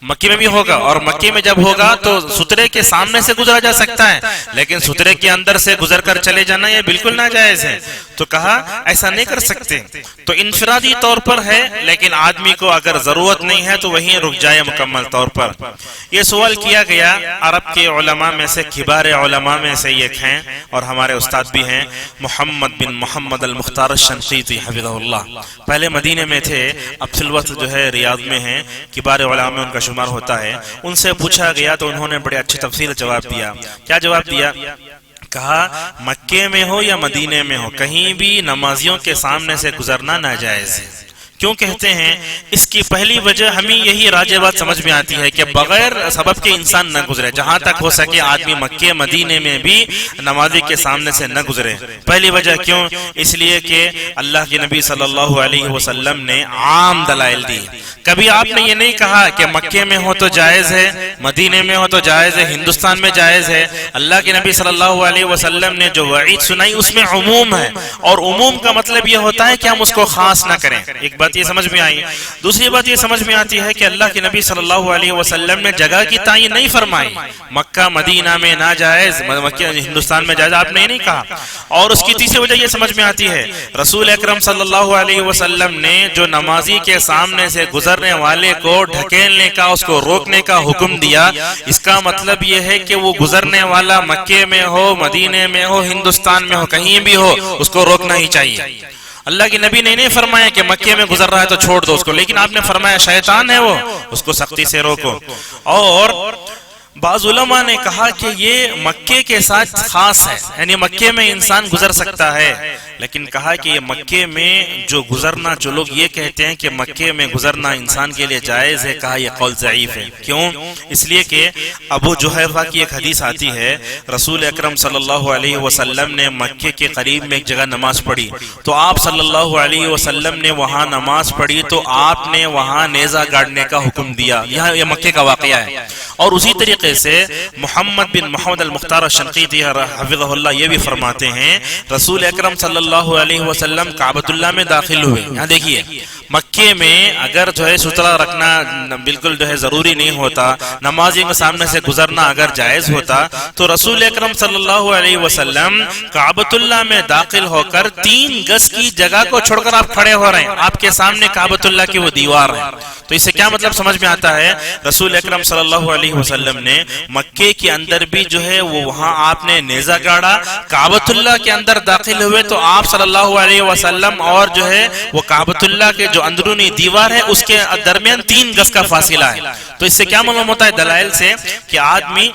Speaker 3: مکے میں بھی ہوگا، اور مکے میں جب ہوگا تو سترے کے سامنے سے گزرا جا سکتا ہے لیکن سترے کے اندر سے گزر کر چلے جانا یہ بالکل ناجائز ہے۔ تو کہا ایسا نہیں کر سکتے، تو انفرادی طور پر ہے لیکن آدمی کو اگر ضرورت نہیں ہے تو وہیں رک جائے مکمل طور پر۔ یہ سوال کیا گیا عرب کے علماء میں سے، کبار علماء میں سے ایک ہیں اور ہمارے استاد بھی ہیں، محمد بن محمد المختار الشنقیطی حفظہ اللہ، پہلے مدینے میں تھے، اب فی الوقت جو ہے ریاض میں ہیں، کبار علماء میں ان کا شمار ہوتا ہے۔ ان سے پوچھا گیا تو انہوں نے بڑے اچھی تفصیل جواب دیا۔ کیا جواب دیا؟ کہا مکے میں ہو یا مدینے میں ہو، کہیں بھی نمازیوں کے سامنے سے گزرنا ناجائز ہے۔ کیوں کہتے ہیں؟ اس کی پہلی وجہ ہمیں یہی راجح بات سمجھ میں آتی ہے کہ بغیر سبب کے انسان نہ گزرے، جہاں تک ہو سکے آدمی مکے مدینے میں بھی نمازی کے سامنے سے نہ گزرے۔ پہلی وجہ کیوں؟ اس لیے کہ اللہ کے نبی صلی اللہ علیہ وسلم نے عام دلائل دی، کبھی آپ نے یہ نہیں کہا کہ مکے میں ہو تو جائز ہے، مدینے میں ہو تو جائز ہے، ہندوستان میں جائز ہے۔ اللہ کے نبی صلی اللہ علیہ وسلم نے جو وعید سنائی اس میں عموم ہے، اور عموم کا مطلب یہ ہوتا ہے کہ ہم اس کو خاص نہ کریں۔ ایک بات یہ سمجھ میں آئی۔ دوسری بات یہ سمجھ میں آتی ہے کہ اللہ کے نبی صلی اللہ علیہ وسلم نے جگہ کی تعین نہیں فرمائی، مکہ مدینہ میں ناجائز، مکہ ہندوستان میں جائز، آپ نے یہ نہیں کہا۔ اور اس کی تیسری وجہ یہ سمجھ میں آتی ہے رسول اکرم صلی اللہ علیہ وسلم نے جو نمازی کے سامنے سے گزرنے والے کو ڈھکیلنے کا، اس کو روکنے کا حکم دیا، اس کا مطلب یہ ہے کہ وہ گزرنے والا مکے میں ہو، مدینے میں ہو، ہندوستان میں ہو، کہیں بھی ہو، اس کو روکنا ہی چاہیے۔ اللہ کے نبی نے نہیں فرمایا کہ مکے میں گزر رہا ہے تو چھوڑ دو اس کو، لیکن آپ نے فرمایا شیطان ہے وہ، اس کو سختی سے روکو۔ اور بعض علماء نے کہا کہ یہ مکے کے ساتھ خاص ہے، یعنی مکے میں انسان گزر سکتا ہے، لیکن کہا کہ یہ مکے میں جو گزرنا، جو لوگ یہ کہتے ہیں کہ مکے میں گزرنا انسان کے لیے جائز ہے، کہا یہ قول ضعیف ہے۔ کیوں؟ اس لیے کہ ابو جحیفہ کی ایک حدیث آتی ہے، رسول اکرم صلی اللہ علیہ وسلم نے مکے کے قریب میں ایک جگہ نماز پڑھی، تو آپ صلی اللہ علیہ وسلم نے وہاں نماز پڑھی تو آپ نے وہاں نیزہ گاڑنے کا حکم دیا۔ یہ مکے کا واقعہ ہے۔ اور اسی طریقے سے محمد بن محمد المختار الشنقیطی حفظہ اللہ یہ بھی فرماتے ہیں رسول اکرم صلی اللہ علیہ وسلم کعبۃ اللہ میں داخل ہوئے، یہاں دیکھیے مکے میں اگر جو ہے سترہ رکھنا بالکل جو ہے ضروری نہیں ہوتا، نمازیوں کے سامنے سے گزرنا اگر جائز ہوتا تو رسول اکرم صلی اللہ علیہ وسلم کعبۃ اللہ میں داخل ہو کر 3 گز کی جگہ کو چھوڑ کر آپ کھڑے ہو رہے ہیں، آپ کے سامنے کعبۃ اللہ کی وہ دیوار ہے۔ تو اس سے کیا مطلب سمجھ میں آتا ہے؟ رسول اکرم صلی اللہ علیہ وسلم نے مکے کے اندر بھی جو ہے وہ وہاں آپ نے نیزہ گاڑا، کعبۃ اللہ کے اندر داخل ہوئے تو آپ صلی اللہ علیہ وسلم اور جو ہے وہ کعبۃ اللہ کے جو اندرونی دیوار ہے اس کے درمیان 3 گز کا فاصلہ ہے۔ تو اس سے کیا معلوم ہوتا ہے دلائل سے کہ آدمی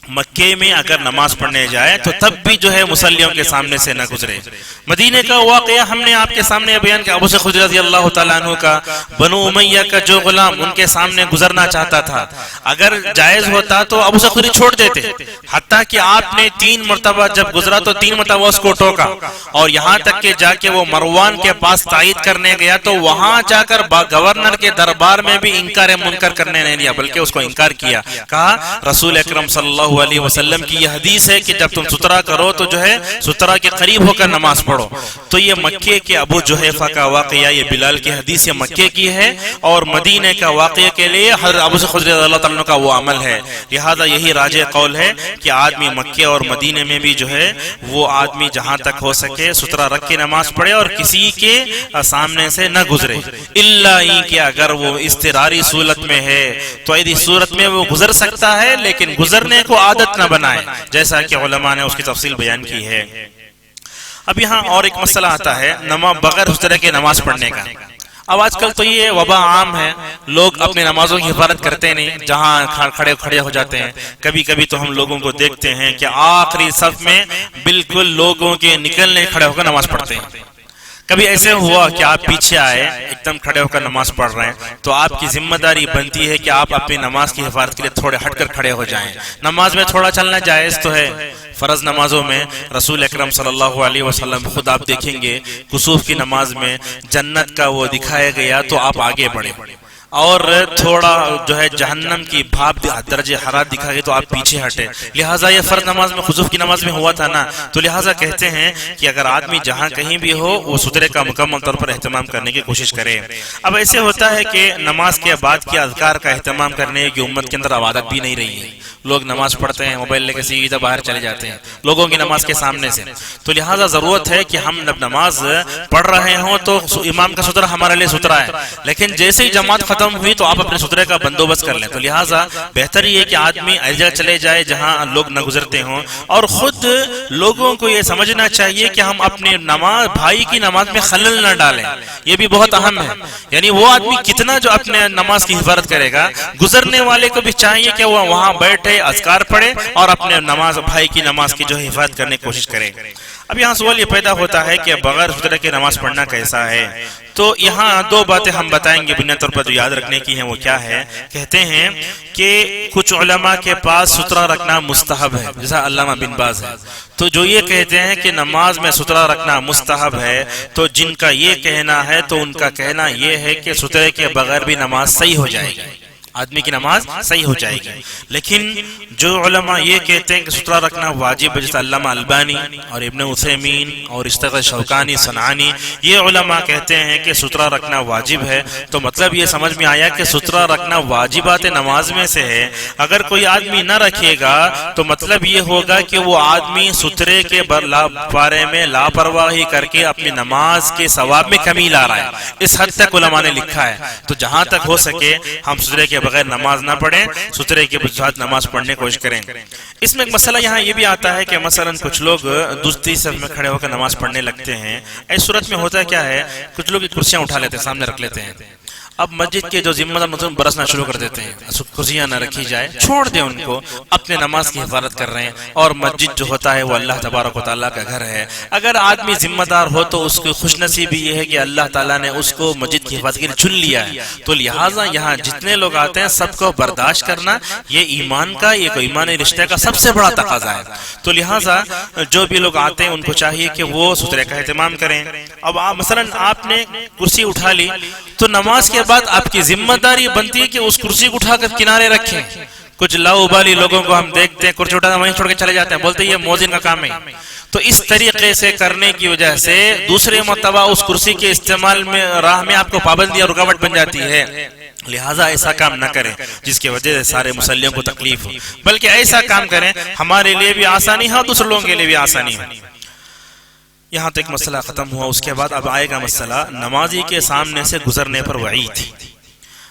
Speaker 3: مکے میں اگر نماز پڑھنے جائے تو تب بھی جو ہے مصلیوں کے سامنے سے نہ گزرے۔ مدینے کا واقعہ ہم نے آپ کے سامنے بیان کیا، ابو سعید رضی اللہ تعالیٰ عنہ کا بنو امیہ کا جو غلام ان کے سامنے گزرنا چاہتا تھا، اگر جائز ہوتا تو ابو سعید چھوڑ دیتے، حتیٰ کہ آپ نے 3 مرتبہ جب گزرا تو 3 مرتبہ اس کو ٹوکا، اور یہاں تک کہ جا کے وہ مروان کے پاس تائید کرنے گیا تو وہاں جا کر گورنر کے دربار میں بھی انکار منکر کرنے نہیں دیا، بلکہ اس کو انکار کیا، کہا رسول اکرم صلی اللہ علیہ وسلم کی یہ حدیث ہے کہ جب تم سترہ کرو تو جو ہے سترہ کے قریب ہو کر نماز پڑھو۔ تو یہ مکے کے ابو جحیفہ کا واقعہ، یہ بلال کی حدیث مکے کی ہے، اور مدینے کا واقعہ کے لیے حضرت ابو سعید رضی اللہ تعالیٰ عنہ کا وہ عمل ہے۔ لہذا یہی راجح قول ہے کہ آدمی مکے اور مدینے میں بھی جو ہے وہ آدمی جہاں تک ہو سکے سترہ رکھ کے نماز پڑھے اور کسی کے سامنے سے نہ گزرے، الا ہی کہ اگر وہ اضطراری صورت میں ہے تو ایسی صورت میں وہ گزر سکتا ہے، لیکن گزرنے کو عادت نہ بنائے، جیسا کہ علماء نے اس کی تفصیل بیان کی ہے۔ اب یہاں اور ایک مسئلہ آتا ہے بغیر اس طرح کے نماز پڑھنے کا۔ اب آج کل تو یہ وبا عام ہے، لوگ اپنی نمازوں کی حفاظت کرتے نہیں، جہاں کھڑے ہو جاتے ہیں۔ کبھی کبھی تو ہم لوگوں کو دیکھتے ہیں کہ آخری صف میں بالکل لوگوں کے نکلنے کھڑے ہو کر نماز پڑھتے ہیں۔ کبھی ایسے ہوا کہ آپ پیچھے آئے ایک دم کھڑے ہو کر نماز پڑھ رہے ہیں تو آپ کی ذمہ داری بنتی ہے کہ آپ اپنی نماز کی حفاظت کے لیے تھوڑے ہٹ کر کھڑے ہو جائیں۔ نماز میں تھوڑا چلنا جائز تو ہے، فرض نمازوں میں رسول اکرم صلی اللہ علیہ وسلم خود آپ دیکھیں گے کسوف کی نماز میں جنت کا وہ دکھایا گیا تو آپ آگے بڑھے، اور تھوڑا جو ہے جہنم کی بھاپ درجہ حرارت دکھا گئی تو آپ پیچھے ہٹے۔ لہٰذا یہ فرض نماز میں خسوف کی نماز میں ہوا تھا نا، تو لہٰذا کہتے ہیں کہ اگر آدمی جہاں کہیں بھی ہو وہ سترے کا مکمل طور پر اہتمام کرنے کی کوشش کرے۔ اب ایسے ہوتا ہے کہ نماز کے بعد کے اذکار کا اہتمام کرنے کی امت کے اندر عادت بھی نہیں رہی ہے، لوگ نماز پڑھتے ہیں موبائل لے کے سیدھا باہر چلے جاتے ہیں لوگوں کی نماز کے سامنے سے۔ تو لہٰذا ضرورت ہے کہ ہم جب نماز پڑھ رہے ہوں تو امام کا سترہ ہمارے لیے سترہ ہے، لیکن جیسے ہی جماعت ختم ہوئی تو آپ اپنے سترے کا بندوبست کر لیں۔ تو لہٰذا بہتر یہ کہ آدمی ایسی جگہ چلے جائے جہاں لوگ نہ گزرتے ہوں، اور خود لوگوں کو یہ سمجھنا چاہیے کہ ہم اپنے بھائی کی نماز میں خلل نہ ڈالیں، یہ بھی بہت اہم ہے۔ یعنی وہ آدمی کتنا جو اپنے نماز کی حفاظت کرے گا، گزرنے والے کو بھی چاہیے کہ وہ وہاں بیٹھے اذکار پڑھے اور اپنے بھائی کی نماز کی جو حفاظت کرنے کی کوشش کرے۔ اب یہاں سوال یہ پیدا ہوتا ہے کہ بغیر سترے کے نماز پڑھنا کیسا ہے؟ تو یہاں 2 باتیں ہم بتائیں گے بنیادی طور پر جو یاد رکھنے کی ہیں، وہ کیا ہے؟ کہتے ہیں کہ کچھ علماء کے پاس سترہ رکھنا مستحب ہے، جیسا علامہ بن باز ہے، تو جو یہ کہتے ہیں کہ نماز میں سترہ رکھنا مستحب ہے، تو جن کا یہ کہنا ہے تو ان کا کہنا یہ ہے کہ سترے کے بغیر بھی نماز صحیح ہو جائے گی، آدمی کی نماز صحیح ہو جائے گی۔ لیکن جو علماء یہ کہتے ہیں کہ سترہ رکھنا واجب ہے، جیسے علامہ البانی اور ابن عثیمین اور استغفار شوکانی صنعانی، یہ علماء کہتے ہیں کہ سترہ رکھنا واجب ہے، تو مطلب یہ سمجھ میں آیا کہ سترہ رکھنا واجبات نماز میں سے ہے۔ اگر کوئی آدمی نہ رکھے گا تو مطلب یہ ہوگا کہ وہ آدمی سترے کے بارے میں لاپرواہی کر کے اپنی نماز کے ثواب میں کمی لا رہا ہے، اس حد تک علماء نے لکھا ہے۔ تو جہاں تک ہو سکے ہم سترے کے بغیر نماز نہ پڑھیں، سترے کے ساتھ نماز پڑھنے کی کوشش کریں۔ اس میں ایک مسئلہ یہاں یہ بھی آتا ہے کہ مثلا کچھ لوگ دوسری صف میں کھڑے ہو کر نماز پڑھنے لگتے ہیں۔ اس صورت میں ہوتا کیا ہے، کچھ لوگ کرسیاں اٹھا لیتے ہیں، سامنے رکھ لیتے ہیں۔ اب مسجد کے جو ذمہ دار مطلب برسنا شروع کر دیتے ہیں، کرسیاں نہ رکھی جائے، چھوڑ دیں ان کو، اپنے نماز کی حفاظت کر رہے ہیں۔ اور مسجد جو ہوتا ہے وہ اللہ تبارک و تعالیٰ کا گھر ہے، اگر آدمی ذمہ دار ہو تو اس کی خوش نصیبی یہ ہے کہ اللہ تعالیٰ نے اس کو مسجد کی حفاظت کے لیے چن لیا ہے۔ تو لہٰذا یہاں جتنے لوگ آتے ہیں سب کو برداشت کرنا یہ ایمان کا، یہ ایمانی رشتے کا سب سے بڑا تقاضا ہے۔ تو لہٰذا جو بھی لوگ آتے ہیں ان کو چاہیے کہ وہ سترے کا اہتمام کریں۔ اب مثلا آپ نے کرسی اٹھا لی تو نماز کے بعد آپ کی ذمہ داری بنتی ہے کہ اس کرسی کو اٹھا کر کنارے رکھیں، کچھ لاؤبالی لوگوں کو ہم دیکھتے ہیں کرچوٹا وہیں چھوڑ کے چلے جاتے ہیں، بولتے ہیں یہ مؤذن کا کام ہے. تو اس طریقے سے کرنے کی وجہ سے دوسرے مرتبہ اس کرسی کے استعمال میں راہ میں آپ کو پابندی اور رکاوٹ بن جاتی ہے. لہٰذا ایسا کام نہ کریں جس کی وجہ سے سارے مسلموں کو تکلیف ہو، بلکہ ایسا کام کریں ہمارے لیے بھی آسانی ہو، دوسرے لوگوں کے لیے بھی آسانی ہو. یہاں تک مسئلہ ختم ہوا. اس کے بعد اب آئے گا مسئلہ نمازی کے سامنے سے گزرنے پر وعید.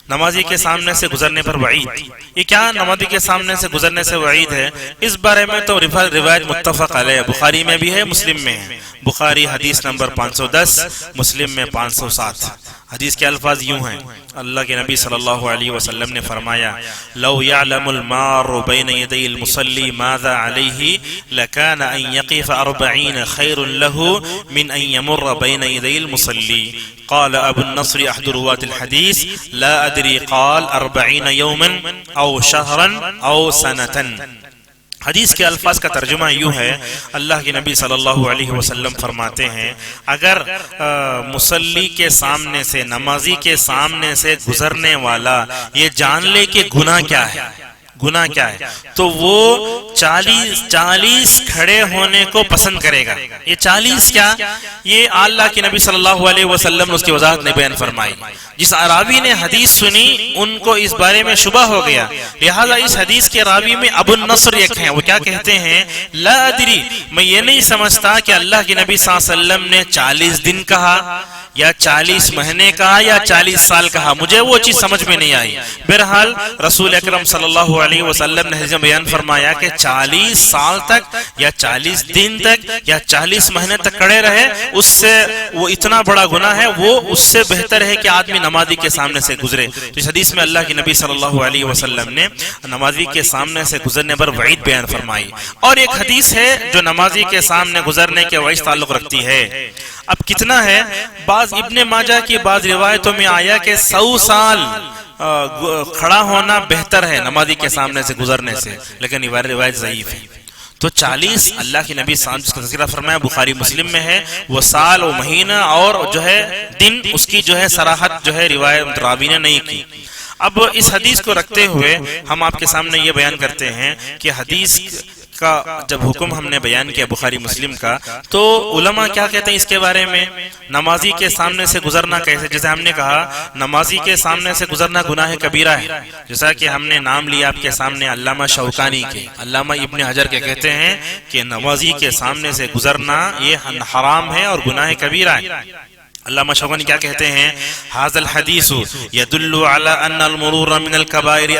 Speaker 3: نمازی کے سامنے سے گزرنے پر وعید، یہ کیا نمازی کے سامنے سے گزرنے سے وعید ہے؟ اس بارے میں تو روایت متفق علیہ، بخاری میں بھی ہے، مسلم میں ہے. بخاری حدیث نمبر 510، مسلم میں 507. حدیث کے الفاظ یوں ہیں، اللہ کے نبی صلی اللہ علیہ وسلم نے فرمایا لو يعلم المار بين يدي المصلي ماذا عليه لكان ان يقف 40 خير له من ان يمر بين يدي المصلي. قال ابو النصر احد رواة الحديث لا ادري قال 40 يوما او شهرا او سنة. حدیث کے الفاظ کا ترجمہ یوں ہے، اللہ کے نبی صلی اللہ علیہ وسلم فرماتے ہیں اگر مصلی کے سامنے سے، نمازی کے سامنے سے گزرنے والا یہ جان لے کہ گناہ کیا ہے، گناہ کیا ہے، تو وہ 40 کھڑے ہونے کو پسند کرے گا. یہ 40 کیا، یہ اللہ کے نبی صلی اللہ علیہ وسلم نے اس کی وضاحت نہیں بیان فرمائی. جس راوی نے حدیث سنی ان کو اس بارے میں شبہ ہو گیا، لہذا اس حدیث کے راوی میں ابو النصر ایک ہیں، وہ کیا کہتے ہیں لا ادری، میں یہ نہیں سمجھتا کہ اللہ کے نبی صلی اللہ علیہ وسلم نے 40 دن کہا یا 40 مہینے کہا یا 40 سال کہا، مجھے وہ چیز سمجھ میں نہیں آئی. بہرحال رسول اکرم صلی اللہ علیہ وسلم نے حدیث میں بیان فرمایا کہ 40 سال تک یا 40 دن تک یا 40 مہینے تک کھڑے رہے، اس سے وہ اتنا بڑا گناہ ہے، وہ اس سے بہتر ہے کہ آدمی نمازی کے سامنے سے گزرے. تو اس حدیث میں اللہ کے نبی صلی اللہ علیہ وسلم نے نمازی کے سامنے سے گزرنے پر وعید بیان فرمائی. اور ایک حدیث ہے جو نمازی کے سامنے گزرنے کے وعید تعلق رکھتی ہے. اب کتنا ہے، بعض ابن ماجہ کی بعض روایتوں میں آیا کہ 100 سال کھڑا ہونا بہتر ہے نمازی کے سامنے سے گزرنے سے، لیکن یہ روایت ضعیف ہے. تو 40 اللہ کے نبی صلی اللہ علیہ وسلم کا تذکرہ فرمایا، بخاری مسلم میں ہے. وہ سال و مہینہ اور جو ہے دن، اس کی جو ہے صراحت جو ہے روایت راوی نے نہیں کی. اب اس حدیث کو رکھتے ہوئے ہم آپ کے سامنے یہ بیان کرتے ہیں کہ حدیث کا جب حکم ہم نے بیان کیا بخاری مسلم کا، تو علماء کیا کہتے ہیں اس کے بارے میں، نمازی کے سامنے سے گزرنا کیسے؟ جیسے ہم نے کہا نمازی کے سامنے سے گزرنا گناہ کبیرہ ہے، جیسا کہ ہم نے نام لیا آپ کے سامنے علامہ شوکانی کے، علامہ ابن حجر کے، کہتے ہیں کہ نمازی کے سامنے سے گزرنا یہ حرام ہے اور گناہ کبیرہ ہے. علامہ شوکانی کیا کہتے ہیں، ھذا الحدیث يدل على ان المرور من الكبائر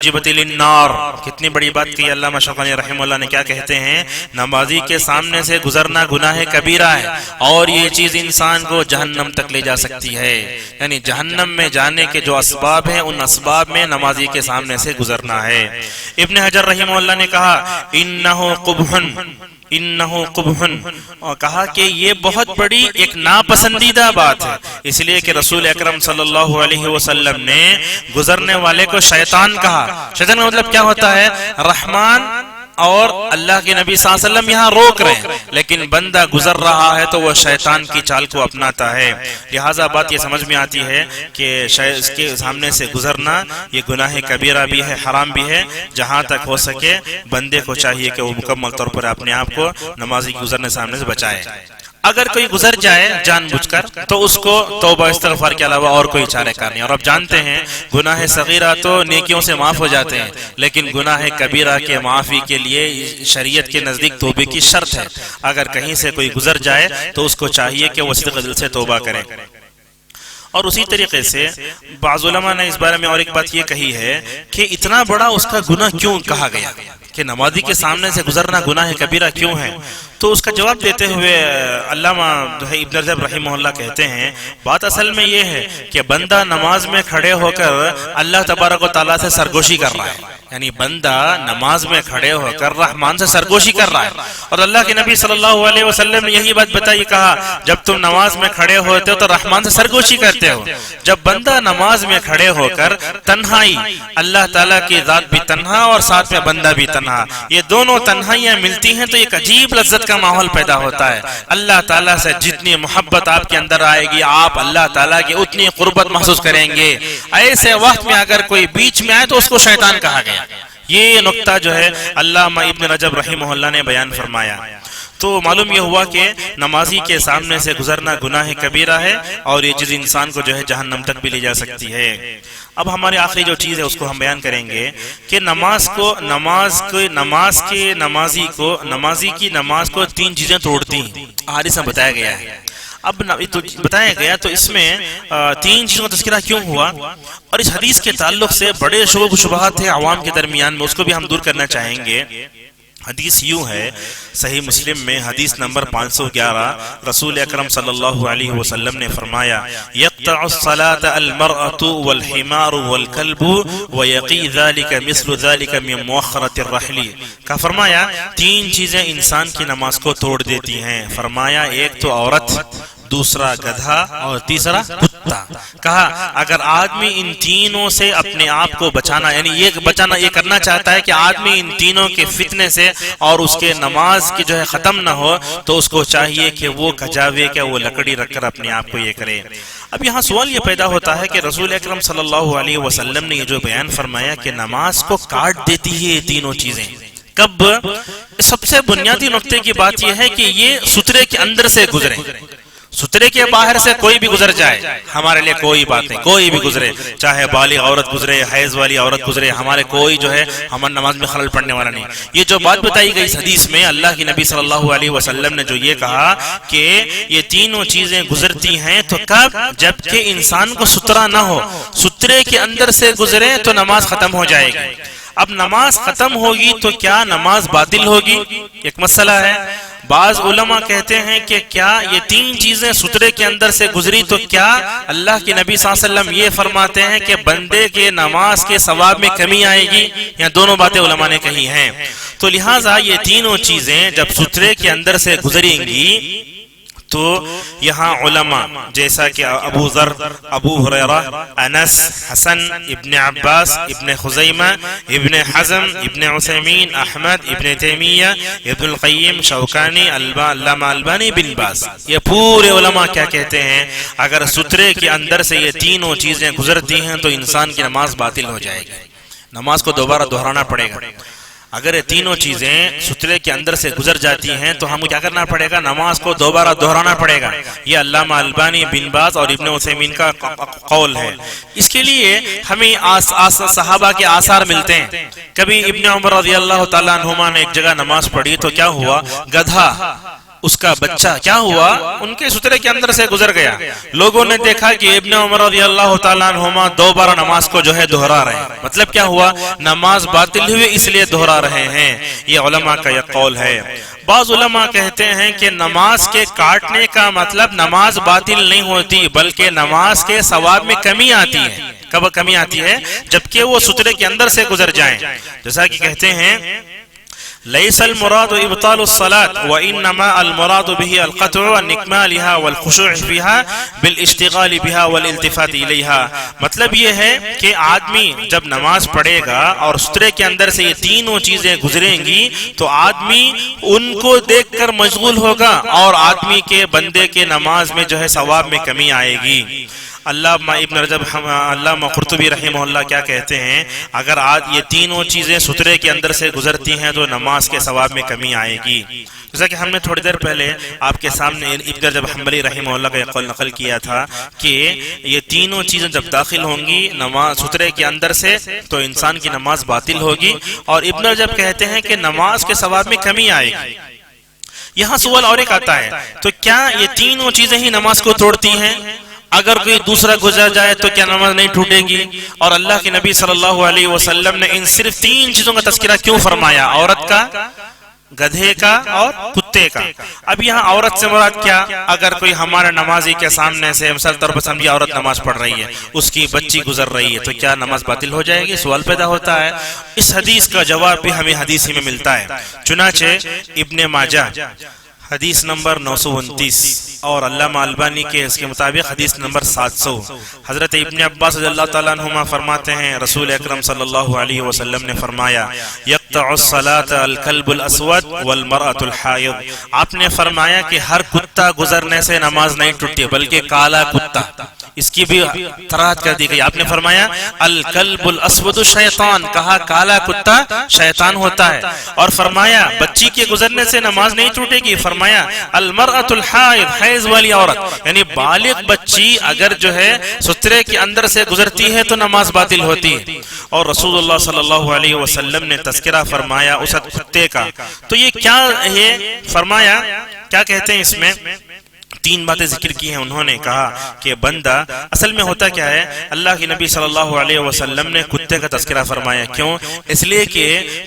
Speaker 3: جبتل النار، کتنی بڑی بات کی علامہ شوکانی رحمہ اللہ نے، کیا کہتے ہیں، نمازی کے سامنے سے گزرنا گناہ کبیرہ ہے اور یہ چیز انسان کو جہنم تک لے جا سکتی ہے، یعنی جہنم میں جانے کے جو اسباب ہیں ان اسباب میں نمازی کے سامنے سے گزرنا ہے۔ ابن حجر رحمہ اللہ نے کہا انہو قبحن، انہو قبحن، اور کہا کہ یہ بہت بڑی ایک ناپسندیدہ بات ہے، اس لیے کہ رسول اکرم صلی اللہ علیہ وسلم نے گزرنے والے کو شیطان کہا۔ شیطان کا مطلب کیا ہوتا ہے؟ رحمان اور اللہ کے نبی صلی اللہ علیہ وسلم یہاں روک رہے ہیں لیکن بندہ گزر رہا ہے تو وہ شیطان کی چال کو اپناتا ہے، لہٰذا بات یہ سمجھ میں آتی ہے کہ اس کے سامنے سے گزرنا یہ گناہ کبیرہ بھی ہے، حرام بھی ہے۔ جہاں تک ہو سکے بندے کو چاہیے کہ وہ مکمل طور پر اپنے آپ کو نمازی گزرنے سامنے سے بچائے۔ اگر کوئی گزر جائے جان بوجھ کر تو اس کو توبہ استغفار کے علاوہ اور کوئی چارہ کار نہیں، اور اب جانتے ہیں گناہ صغیرہ تو نیکیوں سے معاف ہو جاتے ہیں لیکن گناہ کبیرہ کے معافی کے لیے شریعت کے نزدیک توبے کی شرط ہے، اگر کہیں سے کوئی گزر جائے تو اس کو چاہیے کہ وہ صدق دل سے توبہ کرے۔ اور اسی طریقے سے بعض علماء نے اس بارے میں اور ایک بات یہ کہی ہے کہ اتنا بڑا اس کا گناہ کیوں کہا گیا کہ نمازی کے سامنے سے گزرنا گناہ کبیرہ کیوں ہے؟ تو اس کا جواب دیتے ہوئے علامہ ابن رجب رحمہ اللہ کہتے ہیں بات اصل میں یہ ہے کہ بندہ نماز میں کھڑے ہو کر اللہ تبارک و تعالیٰ سے سرگوشی کر رہا ہے، یعنی بندہ نماز میں کھڑے ہو کر رحمان سے سرگوشی کر رہا ہے، اور اللہ کے نبی صلی اللہ علیہ وسلم نے یہی بات بتائی، کہا جب تم نماز میں کھڑے ہوتے ہو تو رحمان سے سرگوشی کرتے ہو۔ جب بندہ نماز میں کھڑے ہو کر تنہائی، اللہ تعالیٰ کی ذات بھی تنہا اور ساتھ میں بندہ بھی تنہا، یہ دونوں تنہائیاں ملتی ہیں تو ایک عجیب لذت کا ماحول پیدا ہوتا ہے۔ اللہ تعالیٰ سے جتنی محبت آپ کے اندر آئے گی آپ اللہ تعالیٰ کی اتنی قربت محسوس کریں گے۔ ایسے وقت میں اگر کوئی بیچ میں آئے تو اس کو شیطان کہا گیا۔ یہ نقطہ جو ہے علامہ ابن رجب رحمہ اللہ نے بیان فرمایا۔ تو معلوم یہ ہوا کہ نمازی کے سامنے سے گزرنا گناہ کبیرہ ہے اور یہ چیز انسان کو جو ہے جہنم تک بھی لے جا سکتی ہے۔ اب ہماری آخری جو چیز ہے اس کو ہم بیان کریں گے کہ نمازی کی نماز کو تین چیزیں توڑتی ہیں، حدیث میں بتایا گیا ہے۔ اب بتایا گیا تو اس میں تین چیزوں کا تذکرہ کیوں ہوا، اور اس حدیث کے تعلق سے بڑے شبہ و شبہات تھے عوام کے درمیان میں، اس کو بھی ہم دور کرنا چاہیں گے۔ حدیث یوں ہے، صحیح مسلم میں حدیث نمبر 511، رسول اکرم صلی اللہ علیہ وسلم نے فرمایا یقطع الصلاة المرأة والحمار والکلب ویقی ذلك مثل ذلك من مؤخرة الرحل، کا فرمایا تین چیزیں انسان کی نماز کو توڑ دیتی ہیں، فرمایا ایک تو عورت، دوسرا گدھا اور تیسرا کتا۔ کہا اگر آدمی ان تینوں سے اپنے آپ کو بچانا، یعنی یہ کرنا چاہتا ہے کہ آدمی ان تینوں کے فتنے سے اور اس کے نماز کی جو ہے ختم نہ ہو، تو اس کو چاہیے کہ وہ کجاوے کہ وہ لکڑی رکھ کر اپنے آپ کو یہ کرے۔ اب یہاں سوال یہ پیدا ہوتا ہے کہ رسول اکرم صلی اللہ علیہ وسلم نے یہ جو بیان فرمایا کہ نماز کو کاٹ دیتی ہے یہ تینوں چیزیں، کب؟ سب سے بنیادی نقطے کی بات یہ ہے کہ یہ سترے کے اندر سے گزرے، سترے کے باہر سے کوئی بھی گزر جائے ہمارے لیے کوئی بات نہیں، کوئی بھی گزرے، چاہے بالغ عورت گزرے، حیض والی عورت گزرے، ہمارے کوئی جو ہے ہماری نماز میں خلل پڑنے والا نہیں۔ یہ جو بات بتائی گئی اس حدیث میں، اللہ کی نبی صلی اللہ علیہ وسلم نے جو یہ کہا کہ یہ تینوں چیزیں گزرتی ہیں، تو کب؟ جبکہ انسان کو سترا نہ ہو، سترے کے اندر سے گزرے تو نماز ختم ہو جائے گی۔ اب نماز ختم ہوگی تو کیا نماز باطل ہوگی؟ ایک مسئلہ ہے۔ بعض علماء کہتے ہیں کہ کیا یہ تین چیزیں سترے کے اندر سے گزری تو کیا اللہ کے نبی صلی اللہ علیہ وسلم یہ فرماتے ہیں کہ بندے کے نماز کے ثواب میں کمی آئے گی؟ یا دونوں باتیں علماء نے کہی ہیں۔ تو لہٰذا یہ تینوں چیزیں جب سترے کے اندر سے گزریں گی تو یہاں علماء جیسا کہ ابو ذر، ابو ہریرہ، انس، حسن، ابن عباس، ابن خزیمہ، ابن حزم، ابن عثیمین، احمد، ابن تیمیہ، ابن القیم، شوکانی، علامہ البانی، بن باز، یہ پورے علماء کیا کہتے ہیں؟ اگر سترے کے اندر سے یہ تینوں چیزیں گزرتی ہیں تو انسان کی نماز باطل ہو جائے گی، نماز کو دوبارہ دہرانا پڑے گا۔ اگر یہ تینوں چیزیں سترے کے اندر سے گزر جاتی ہیں تو ہم کو کیا کرنا پڑے گا؟ نماز کو دوبارہ دہرانا پڑے گا۔ یہ علامہ البانی، بن باز اور ابن عثیمین کا قول ہے۔ اس کے لیے ہمیں صحابہ کے آثار ملتے ہیں۔ کبھی ابن عمر رضی اللہ تعالیٰ عنہما نے ایک جگہ نماز پڑھی تو کیا ہوا؟ گدھا اس کا بچہ کیا ہوا ان کے سترے کے اندر سے گزر گیا. لوگوں نے دیکھا کہ ابن عمر رضی اللہ تعالیٰ عنہما دوبارہ نماز کو جو ہے دہرا رہے ہیں. مطلب کیا ہوا؟ نماز باطل ہوئی اس لیے دہرا رہے ہیں. یہ علماء کا یہ قول ہے. بعض علماء کہتے ہیں کہ نماز کے کاٹنے کا مطلب نماز باطل نہیں ہوتی بلکہ نماز کے ثواب میں کمی آتی ہے. کب کمی آتی ہے؟ جبکہ وہ سترے کے اندر سے گزر جائیں. جیسا کہ کہتے ہیں ليس المراد ابطال الصلاة وانما المراد به القطع عن اكمالها والخشوع فيها بالاشتغال بها والالتفات اليها. مطلب یہ ہے کہ آدمی جب نماز پڑھے گا اور سترے کے اندر سے یہ تینوں چیزیں گزریں گی تو آدمی ان کو دیکھ کر مشغول ہوگا اور آدمی کے بندے کے نماز میں جو ہے ثواب میں کمی آئے گی. علامہ ابن رجب علامہ قرطبی رحمہ اللہ کیا کہتے ہیں؟ اگر آج یہ تینوں چیزیں سترے کے اندر سے گزرتی ہیں تو نماز کے ثواب میں کمی آئے گی. جیسا کہ ہم نے تھوڑی دیر پہلے آپ کے سامنے ابن رجب حنبلی رحمہ اللہ کا قول نقل کیا تھا کہ یہ تینوں چیزیں جب داخل ہوں گی نماز سترے کے اندر سے تو انسان کی نماز باطل ہوگی. اور ابن رجب کہتے ہیں کہ نماز کے ثواب میں کمی آئے گی. یہاں سوال اور ایک آتا ہے تو کیا یہ تینوں چیزیں ہی نماز کو توڑتی ہیں؟ اگر کوئی دوسرا گزر جائے تو کیا نماز نہیں ٹوٹے گی؟ اور اللہ کے نبی صلی اللہ علیہ وسلم نے ان صرف تین چیزوں کا تذکرہ کیوں فرمایا؟ عورت کا، گدھے کا اور کتے کا. اب یہاں عورت سے مراد کیا؟ اگر کوئی ہمارے نمازی کے سامنے سے مثال طور پر سمجھیے عورت نماز پڑھ رہی ہے، اس کی بچی گزر رہی ہے تو کیا نماز باطل ہو جائے گی؟ سوال پیدا ہوتا ہے. اس حدیث کا جواب بھی ہمیں حدیث ہی میں ملتا ہے. چنانچہ ابن ماجہ حدیث نمبر 929 اور علامہ البانی کے اس کے مطابق حدیث نمبر 700 حضرت ابن عباس رضی اللہ تعالیٰ عنہما فرماتے ہیں رسول اکرم صلی اللہ علیہ وسلم نے فرمایا یقطع الصلاة الکلب الاسود والمرأة الحائض. آپ نے فرمایا کہ ہر کتا گزرنے سے نماز نہیں ٹوٹتی بلکہ کالا کتا، اس کی بھی تراحت کر دی گئی. آپ نے فرمایا الکلب الاسود شیطان، کہا کالا کتا شیطان ہوتا ہے. اور فرمایا بچی کے گزرنے سے نماز نہیں ٹوٹے گی. فرمایا المرأة الحائض، حیض والی عورت یعنی بالغ بچی اگر جو ہے سترے کے اندر سے گزرتی ہے تو نماز باطل ہوتی ہے. اور رسول اللہ صلی اللہ علیہ وسلم نے تذکرہ فرمایا اس کتے کا. تو یہ کیا ہے؟ فرمایا کیا کہتے ہیں اس میں؟ تین باتیں ذکر کی ہیں. انہوں نے کہا کہ بندہ اصل میں ہوتا کیا ہے؟ اللہ کے نبی صلی اللہ علیہ وسلم نے کتے کا تذکرہ فرمایا. کیوں؟ اس لیے کہ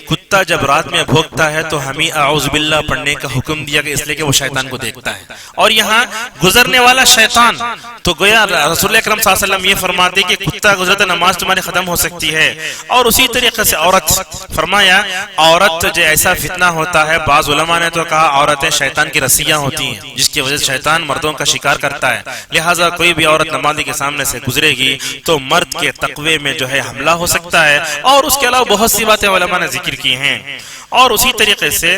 Speaker 3: کتا جب رات میں بھونکتا ہے تو ہمیں اعوذ باللہ پڑھنے کا حکم دیا گیا، اس لیے کہ وہ شیطان کو دیکھتا ہے. اور یہاں گزرنے والا شیطان، تو گویا رسول اکرم صلی اللہ علیہ وسلم یہ فرماتے کہ کتا گزرتا نماز تمہاری ختم ہو سکتی ہے. اور اسی طریقے سے عورت، فرمایا عورت جو ایسا فتنہ ہوتا ہے، بعض علماء نے تو کہا عورتیں شیطان کی رسیاں ہوتی ہیں جس کی وجہ سے شیطان مردوں کا شکار کرتا ہے. لہٰذا کوئی بھی عورت نمازی کے سامنے سے گزرے گی تو مرد کے تقوی میں جو ہے حملہ ہو سکتا ہے. اور اس کے علاوہ بہت سی باتیں علماء نے ذکر کی ہیں. اور اسی طریقے سے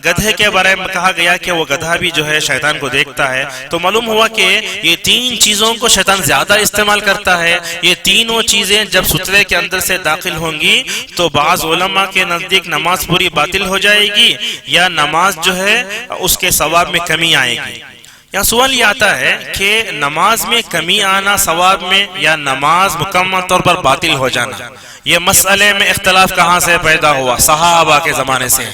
Speaker 3: گدھے کے بارے میں کہا گیا کہ وہ گدھا بھی جو ہے شیطان کو دیکھتا ہے. تو معلوم ہوا کہ یہ تین چیزوں کو شیطان زیادہ استعمال کرتا ہے. یہ تینوں چیزیں جب سترے کے اندر سے داخل ہوں گی تو بعض علماء کے نزدیک نماز پوری باطل ہو جائے گی یا نماز جو ہے اس کے ثواب میں کمی آئے گی. یہاں سوال یہ آتا ہے کہ نماز میں کمی آنا ثواب میں یا نماز مکمل طور پر باطل ہو جانا، یہ مسئلے میں اختلاف کہاں سے پیدا ہوا؟ صحابہ کے زمانے سے.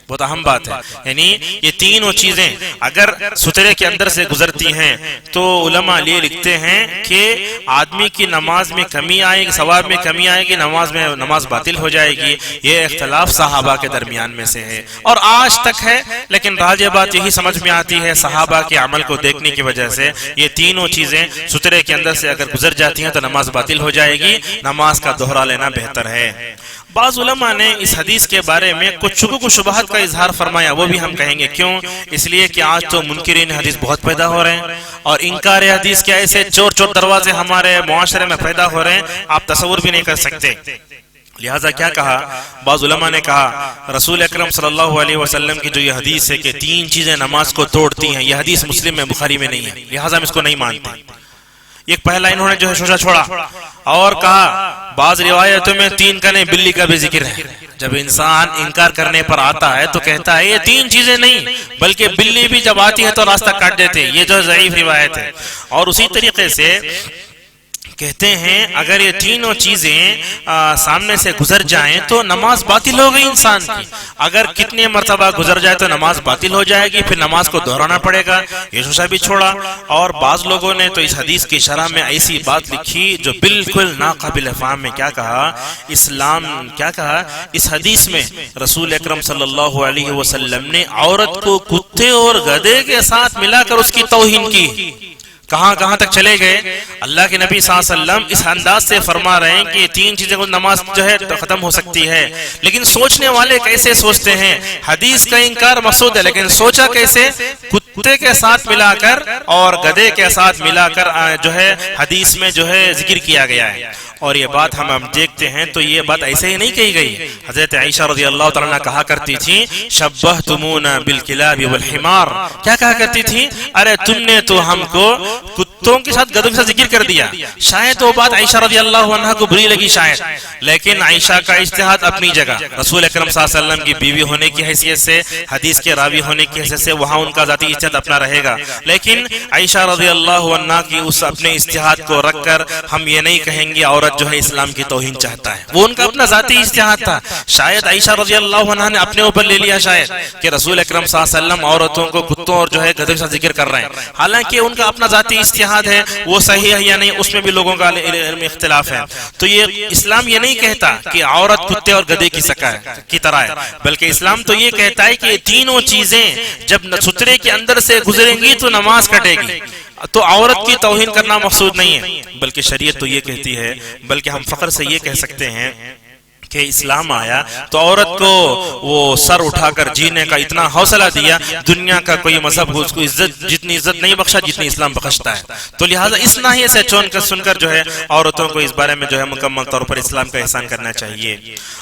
Speaker 3: بہت اہم بات ہے. یعنی یہ تینوں چیزیں اگر سترے کے اندر سے گزرتی ہیں تو علماء یہ لکھتے ہیں کہ آدمی کی نماز میں کمی آئے گی، ثواب میں کمی آئے گی، نماز باطل ہو جائے گی. یہ اختلاف صحابہ کے درمیان میں سے ہے اور آج تک ہے. لیکن راجح بات یہی سمجھ میں آتی ہے صحابہ کے عمل کو دیکھنے کی وجہ سے یہ تینوں چیزیں سترے کے اندر سے اگر گزر جاتی ہیں تو نماز باطل ہو جائے گی. نماز کا دوہرا لینا بہتر ہے. بعض علماء نے اس حدیث کے بارے میں کچھ شکوک و شبہات کا اظہار فرمایا، وہ بھی ہم کہیں گے. کیوں؟ اس لیے کہ آج تو منکرین حدیث بہت پیدا ہو رہے ہیں اور انکار حدیث کے ایسے چور چور دروازے ہمارے معاشرے میں پیدا ہو رہے ہیں آپ تصور بھی نہیں کر سکتے. لہٰذا کیا کہا؟ بعض علماء نے کہا رسول اکرم صلی اللہ علیہ وسلم کی جو یہ حدیث ہے کہ تین چیزیں نماز کو توڑتی ہیں، یہ حدیث مسلم میں بخاری میں نہیں ہے، لہٰذا ہم اس کو نہیں مانتے. ایک پہلا انہوں نے جو ہے شوشہ چھوڑا اور کہا بعض روایتوں میں تین کا نہیں بلی کا بھی ذکر ہے. جب انسان انکار کرنے پر آتا ہے تو کہتا ہے یہ تین چیزیں نہیں بلکہ بلی بھی جب آتی ہے تو راستہ کاٹ دیتے، یہ جو ضعیف روایت ہے. اور اسی طریقے سے کہتے ہیں اگر یہ تینوں چیزیں سامنے سے گزر جائیں تو نماز باطل ہو گئی انسان کی. اگر کتنے مرتبہ گزر جائے تو نماز باطل ہو جائے گی, پھر نماز کو دہرانا پڑے گا. یہ شوشہ بھی چھوڑا. اور بعض لوگوں نے تو اس حدیث کی شرح میں ایسی بات لکھی جو بالکل ناقابل فہم میں. کیا کہا اسلام, کیا کہا اس حدیث میں رسول اکرم صلی اللہ علیہ وسلم نے عورت کو کتے اور گدھے کے ساتھ ملا کر اس کی توہین کی. کہاں کہاں تک چلے گئے. اللہ کے نبی صلی اللہ علیہ وسلم اس انداز سے فرما رہے ہیں کہ تین چیزیں کو نماز جو ہے ختم ہو سکتی ہے. لیکن سوچنے والے کیسے سوچتے ہیں, حدیث کا انکار مقصود ہے لیکن سوچا کیسے, کتے کے ساتھ ملا کر اور گدھے کے ساتھ ملا کر جو ہے حدیث میں جو ہے ذکر کیا گیا ہے. اور یہ بات ہم دیکھتے ہیں تو یہ بات ایسے ہی نہیں کہی گئی. حضرت عائشہ رضی اللہ تعالیٰ عنہ کہا کرتی تھی شبہتمونا بالکلاب والحمار. کیا کہا کرتی تھی, ارے تم نے تو ہم کو کتوں کے ساتھ گدھوں کے ساتھ ذکر کر دیا. شاید وہ بات عائشہ رضی اللہ عنہ کو بری لگی شاید, لیکن عائشہ کا اجتہاد اپنی جگہ, رسول اکرم صلی اللہ علیہ وسلم کی بیوی ہونے کی حیثیت سے, حدیث کے راوی ہونے کی حیثیت سے وہاں ان کا ذاتی اجتہاد اپنا رہے گا. لیکن عائشہ رضی اللہ عنہ کی اس اپنے اجتہاد کو رکھ کر ہم یہ نہیں کہیں گے عورت جو ہے اسلام کی توہین چاہتا ہے. وہ ان کا اپنا ذاتی اجتہاد تھا. شاید عائشہ رضی اللہ عنہ نے اپنے اوپر لے لیا شاید کہ رسول اکرم صلی اللہ علیہ وسلم عورتوں کو کتوں اور جو ہے گدھوں کے ساتھ ذکر کر رہے ہیں. حالانکہ ان کا اپنا ذاتی اجتہاد ہے, وہ صحیح ہے یا نہیں اس میں بھی لوگوں کا علم اختلاف ہے. تو یہ اسلام یہ نہیں کہتا کہ عورت کتے اور گدھے کی طرح ہے, بلکہ اسلام تو یہ کہتا ہے کہ تینوں چیزیں جب سترے کے اندر سے گزریں گی تو نماز کٹے گی. تو عورت کی توہین کرنا مقصود نہیں ہے, بلکہ شریعت تو یہ کہتی ہے, بلکہ ہم فخر سے یہ کہہ سکتے ہیں کہ اسلام آیا تو عورت کو وہ سر اٹھا کر جینے کا اتنا حوصلہ دیا, دنیا کا کوئی مذہب اس کو جتنی عزت نہیں بخشا جتنی اسلام بخشتا ہے. تو لہٰذا اس ناحیے سے سن کر جو ہے عورتوں کو اس بارے میں جو ہے مکمل طور پر اسلام کا احسان کرنا چاہیے.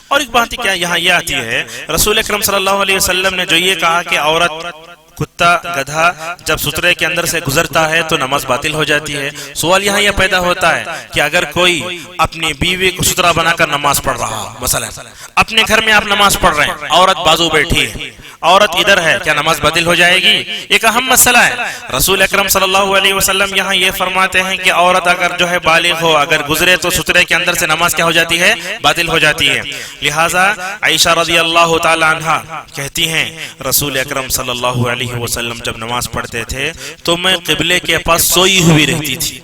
Speaker 3: اور ایک بات کیا یہاں یہ آتی ہے, رسول اکرم صلی اللہ علیہ وسلم نے جو یہ کہا کہ عورت کتا گدھا جب سترے کے اندر سے گزرتا ہے تو نماز باطل ہو جاتی ہے. سوال یہاں یہ پیدا ہوتا ہے کہ اگر کوئی اپنی بیوی کو سترا بنا کر نماز پڑھ رہا, مثلا اپنے گھر میں آپ نماز پڑھ رہے ہیں, عورت بازو بیٹھی ہے, عورت ادھر ہے, کیا نماز باطل ہو جائے گی؟ ایک اہم مسئلہ ہے. رسول اکرم صلی اللہ علیہ وسلم یہاں یہ فرماتے ہیں کہ عورت اگر جو ہے بالغ ہو, اگر گزرے تو سترے کے اندر سے نماز کیا ہو جاتی ہے, باطل ہو جاتی ہے. لہٰذا عائشہ رضی اللہ تعالی عنہا کہتی ہیں رسول اکرم صلی اللہ علیہ وسلم جب نماز پڑھتے تھے تو میں قبلے کے پاس سوئی ہوئی رہتی تھی,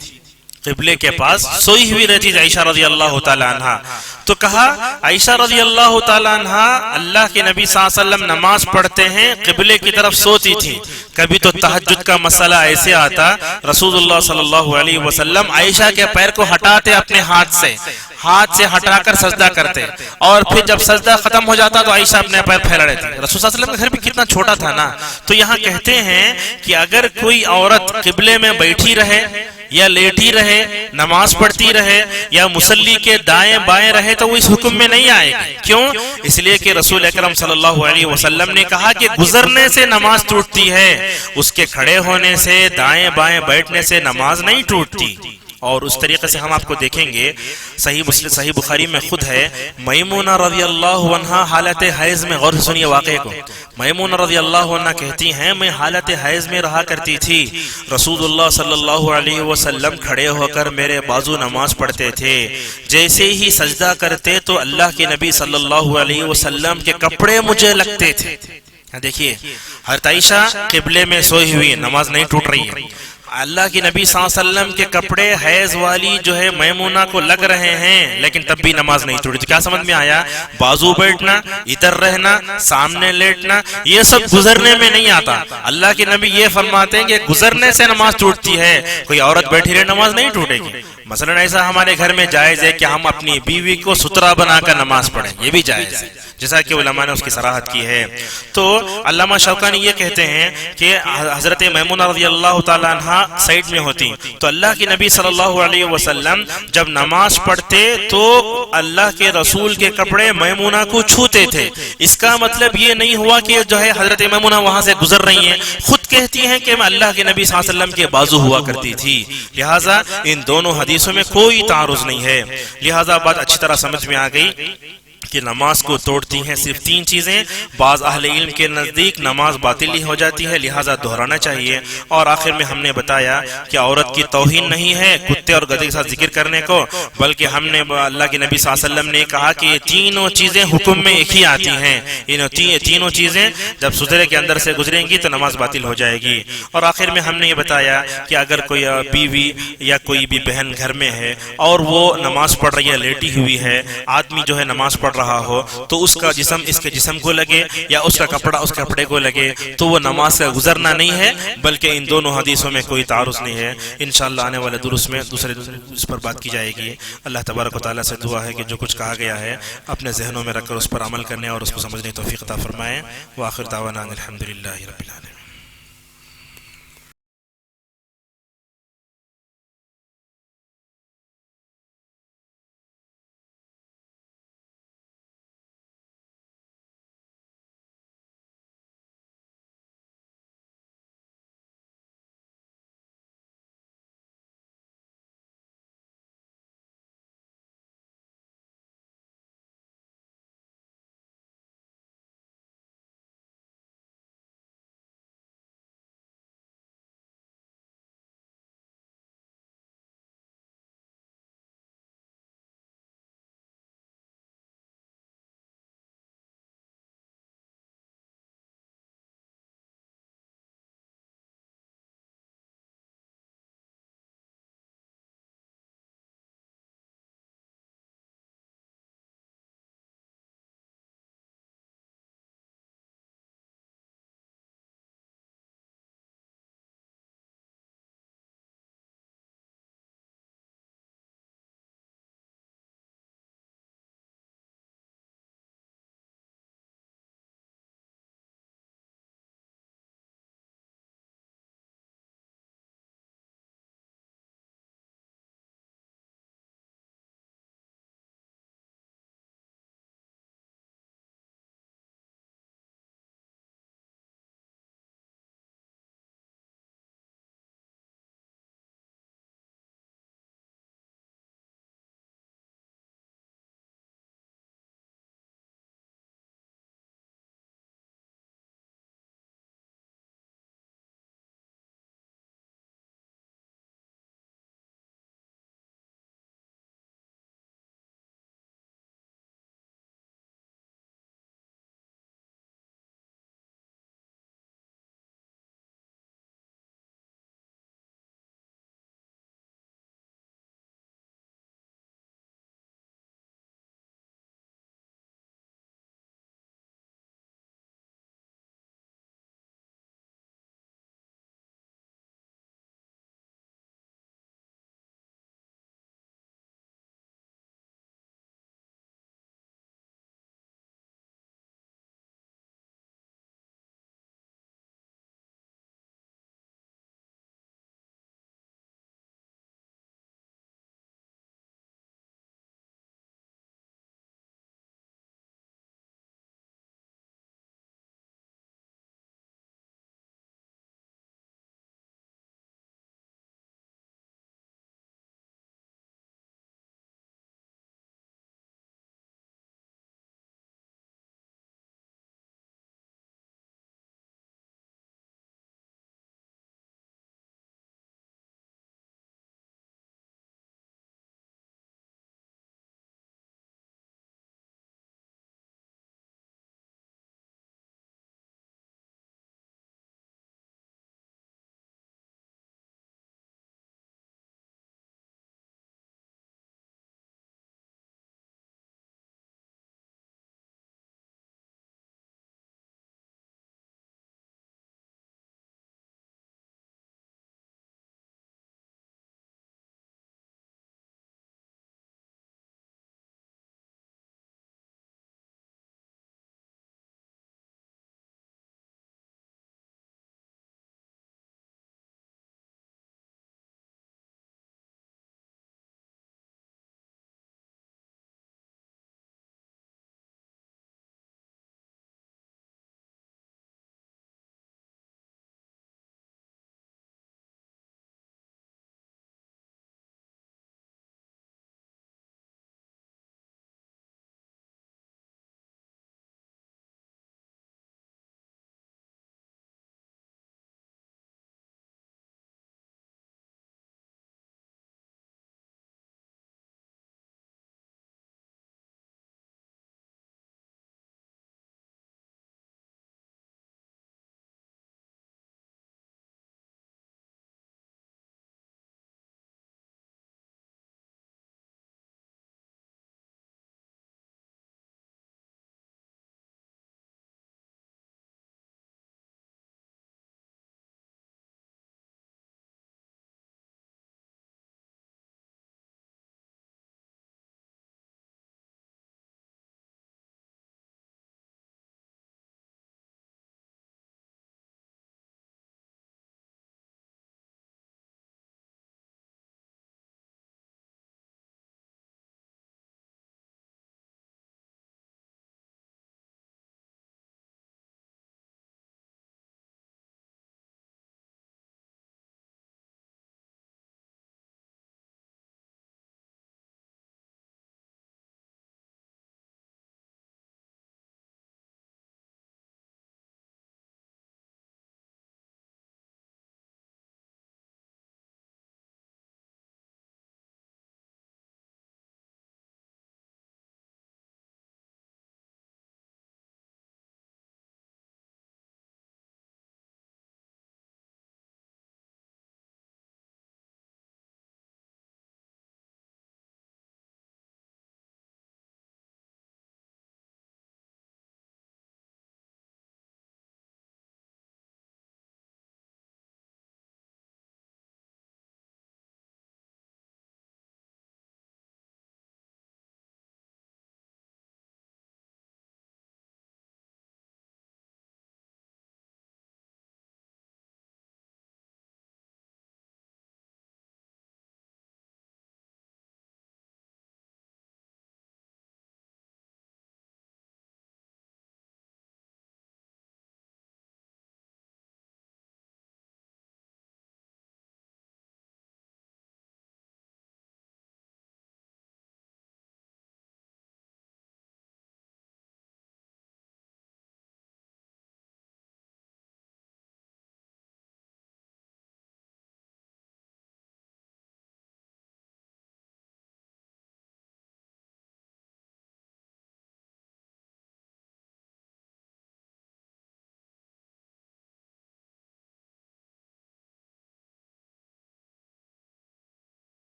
Speaker 3: قبلے کے پاس سوئی ہوئی رہتی تھی عائشہ رضی اللہ تعالی عنہا. تو کہا عائشہ رضی اللہ تعالی عنہا اللہ کے نبی صلی اللہ علیہ وسلم نماز پڑھتے ہیں قبلے کی طرف سوتی تھی. کبھی تو تہجد کا مسئلہ ایسے آتا, رسول اللہ صلی اللہ علیہ وسلم عائشہ کے پیر کو ہٹاتے اپنے ہاتھ سے ہٹا کر سجدہ کرتے, اور پھر جب سجدہ ختم ہو جاتا تو عائشہ اپنے پیر پھیلا لیتی. رسول صلی اللہ علیہ وسلم کا گھر بھی کتنا چھوٹا تھا نا. تو یہاں کہتے ہیں کہ اگر کوئی عورت قبلے میں بیٹھی رہے یا لیٹی رہے, نماز پڑھتی رہے یا مصلی کے دائیں بائیں رہے تو وہ اس حکم میں نہیں آئے گی. کیوں؟ اس لیے کہ رسول اکرم صلی اللہ علیہ وسلم نے کہا کہ گزرنے سے نماز ٹوٹتی ہے, اس کے کھڑے ہونے سے دائیں بائیں بیٹھنے سے نماز نہیں ٹوٹتی. اور اس طریقے سے ہم آپ کو دیکھیں گے صحیح بخاری میں خود ہے, میمونہ رضی اللہ عنہ حالت حیض میں, غور سے سنیے واقعے کو, میمونہ رضی اللہ عنہ کہتی ہیں میں حالت حیض میں رہا کرتی تھی, رسول اللہ صلی اللہ علیہ وسلم کھڑے ہو کر میرے بازو نماز پڑھتے تھے, جیسے ہی سجدہ کرتے تو اللہ کے نبی صلی اللہ علیہ وسلم کے کپڑے مجھے لگتے تھے. دیکھیے حضرت عائشہ قبلے میں سوئی ہوئی, نماز نہیں ٹوٹ رہی ہے, اللہ کی نبی صلی اللہ علیہ وسلم کے کپڑے حیض والی جو ہے میمونہ کو لگ رہے ہیں لیکن تب بھی نماز نہیں ٹوٹی. تو کیا سمجھ میں آیا, بازو بیٹھنا, ادھر رہنا, سامنے لیٹنا, یہ سب گزرنے میں نہیں آتا. اللہ کے نبی یہ فرماتے ہیں کہ گزرنے سے نماز ٹوٹتی ہے, کوئی عورت بیٹھی رہے نماز نہیں ٹوٹے گی. مثلا ایسا ہمارے گھر میں جائز ہے کہ ہم اپنی بیوی کو سترا بنا کر نماز پڑھیں, یہ بھی جائز ہے جیسا کہ علماء نے اس کی صراحت کی ہے. تو علامہ شوکانی یہ کہتے ہیں کہ حضرت میمونہ رضی اللہ تعالی عنہ سائڈ میں ہوتی, تو اللہ کے نبی صلی اللہ علیہ وسلم جب نماز پڑھتے تو اللہ کے رسول کے کپڑے میمونہ کو چھوتے تھے. اس کا مطلب یہ نہیں ہوا کہ جو ہے حضرت میمونہ وہاں سے گزر رہی ہیں, خود کہتی ہیں کہ میں اللہ کے نبی صلی اللہ علیہ وسلم کے بازو ہوا کرتی تھی. لہٰذا ان دونوں حدیثوں میں کوئی تعارض نہیں ہے. لہٰذا بات اچھی طرح سمجھ میں آ گئی کہ نماز کو توڑتی ہیں صرف 3 چیزیں. بعض اہل علم کے نزدیک نماز باطل ہی ہو جاتی ہے، لہٰذا دہرانا چاہیے. اور آخر میں ہم نے بتایا کہ عورت کی توہین نہیں ہے کتے اور گدھے کے ساتھ ذکر کرنے کو، بلکہ ہم نے اللہ کے نبی صلی اللہ علیہ وسلم نے کہا کہ یہ تینوں چیزیں حکم میں ایک ہی آتی ہیں. تینوں چیزیں جب سترے کے اندر سے گزریں گی تو نماز باطل ہو جائے گی. اور آخر میں ہم نے یہ بتایا کہ اگر کوئی بیوی یا کوئی بھی بہن گھر میں ہے اور وہ نماز پڑھ رہی ہے، لیٹی ہوئی ہے، آدمی جو ہے نماز پڑھ رہا ہو تو اس کا جسم اس کے جسم کو لگے یا اس کا کپڑا اس کپڑے کو لگے تو وہ نماز کا گزرنا نہیں ہے، بلکہ ان دونوں حدیثوں میں کوئی تعارض نہیں ہے. انشاءاللہ آنے والے دروس میں دوسرے اس پر بات کی جائے گی. اللہ تبارک و تعالیٰ سے دعا ہے کہ جو کچھ کہا گیا ہے اپنے ذہنوں میں رکھ کر اس پر عمل کرنے اور اس کو سمجھنے کی توفیق عطا فرمائے. وآخر دعوانا الحمدللہ رب العالمین.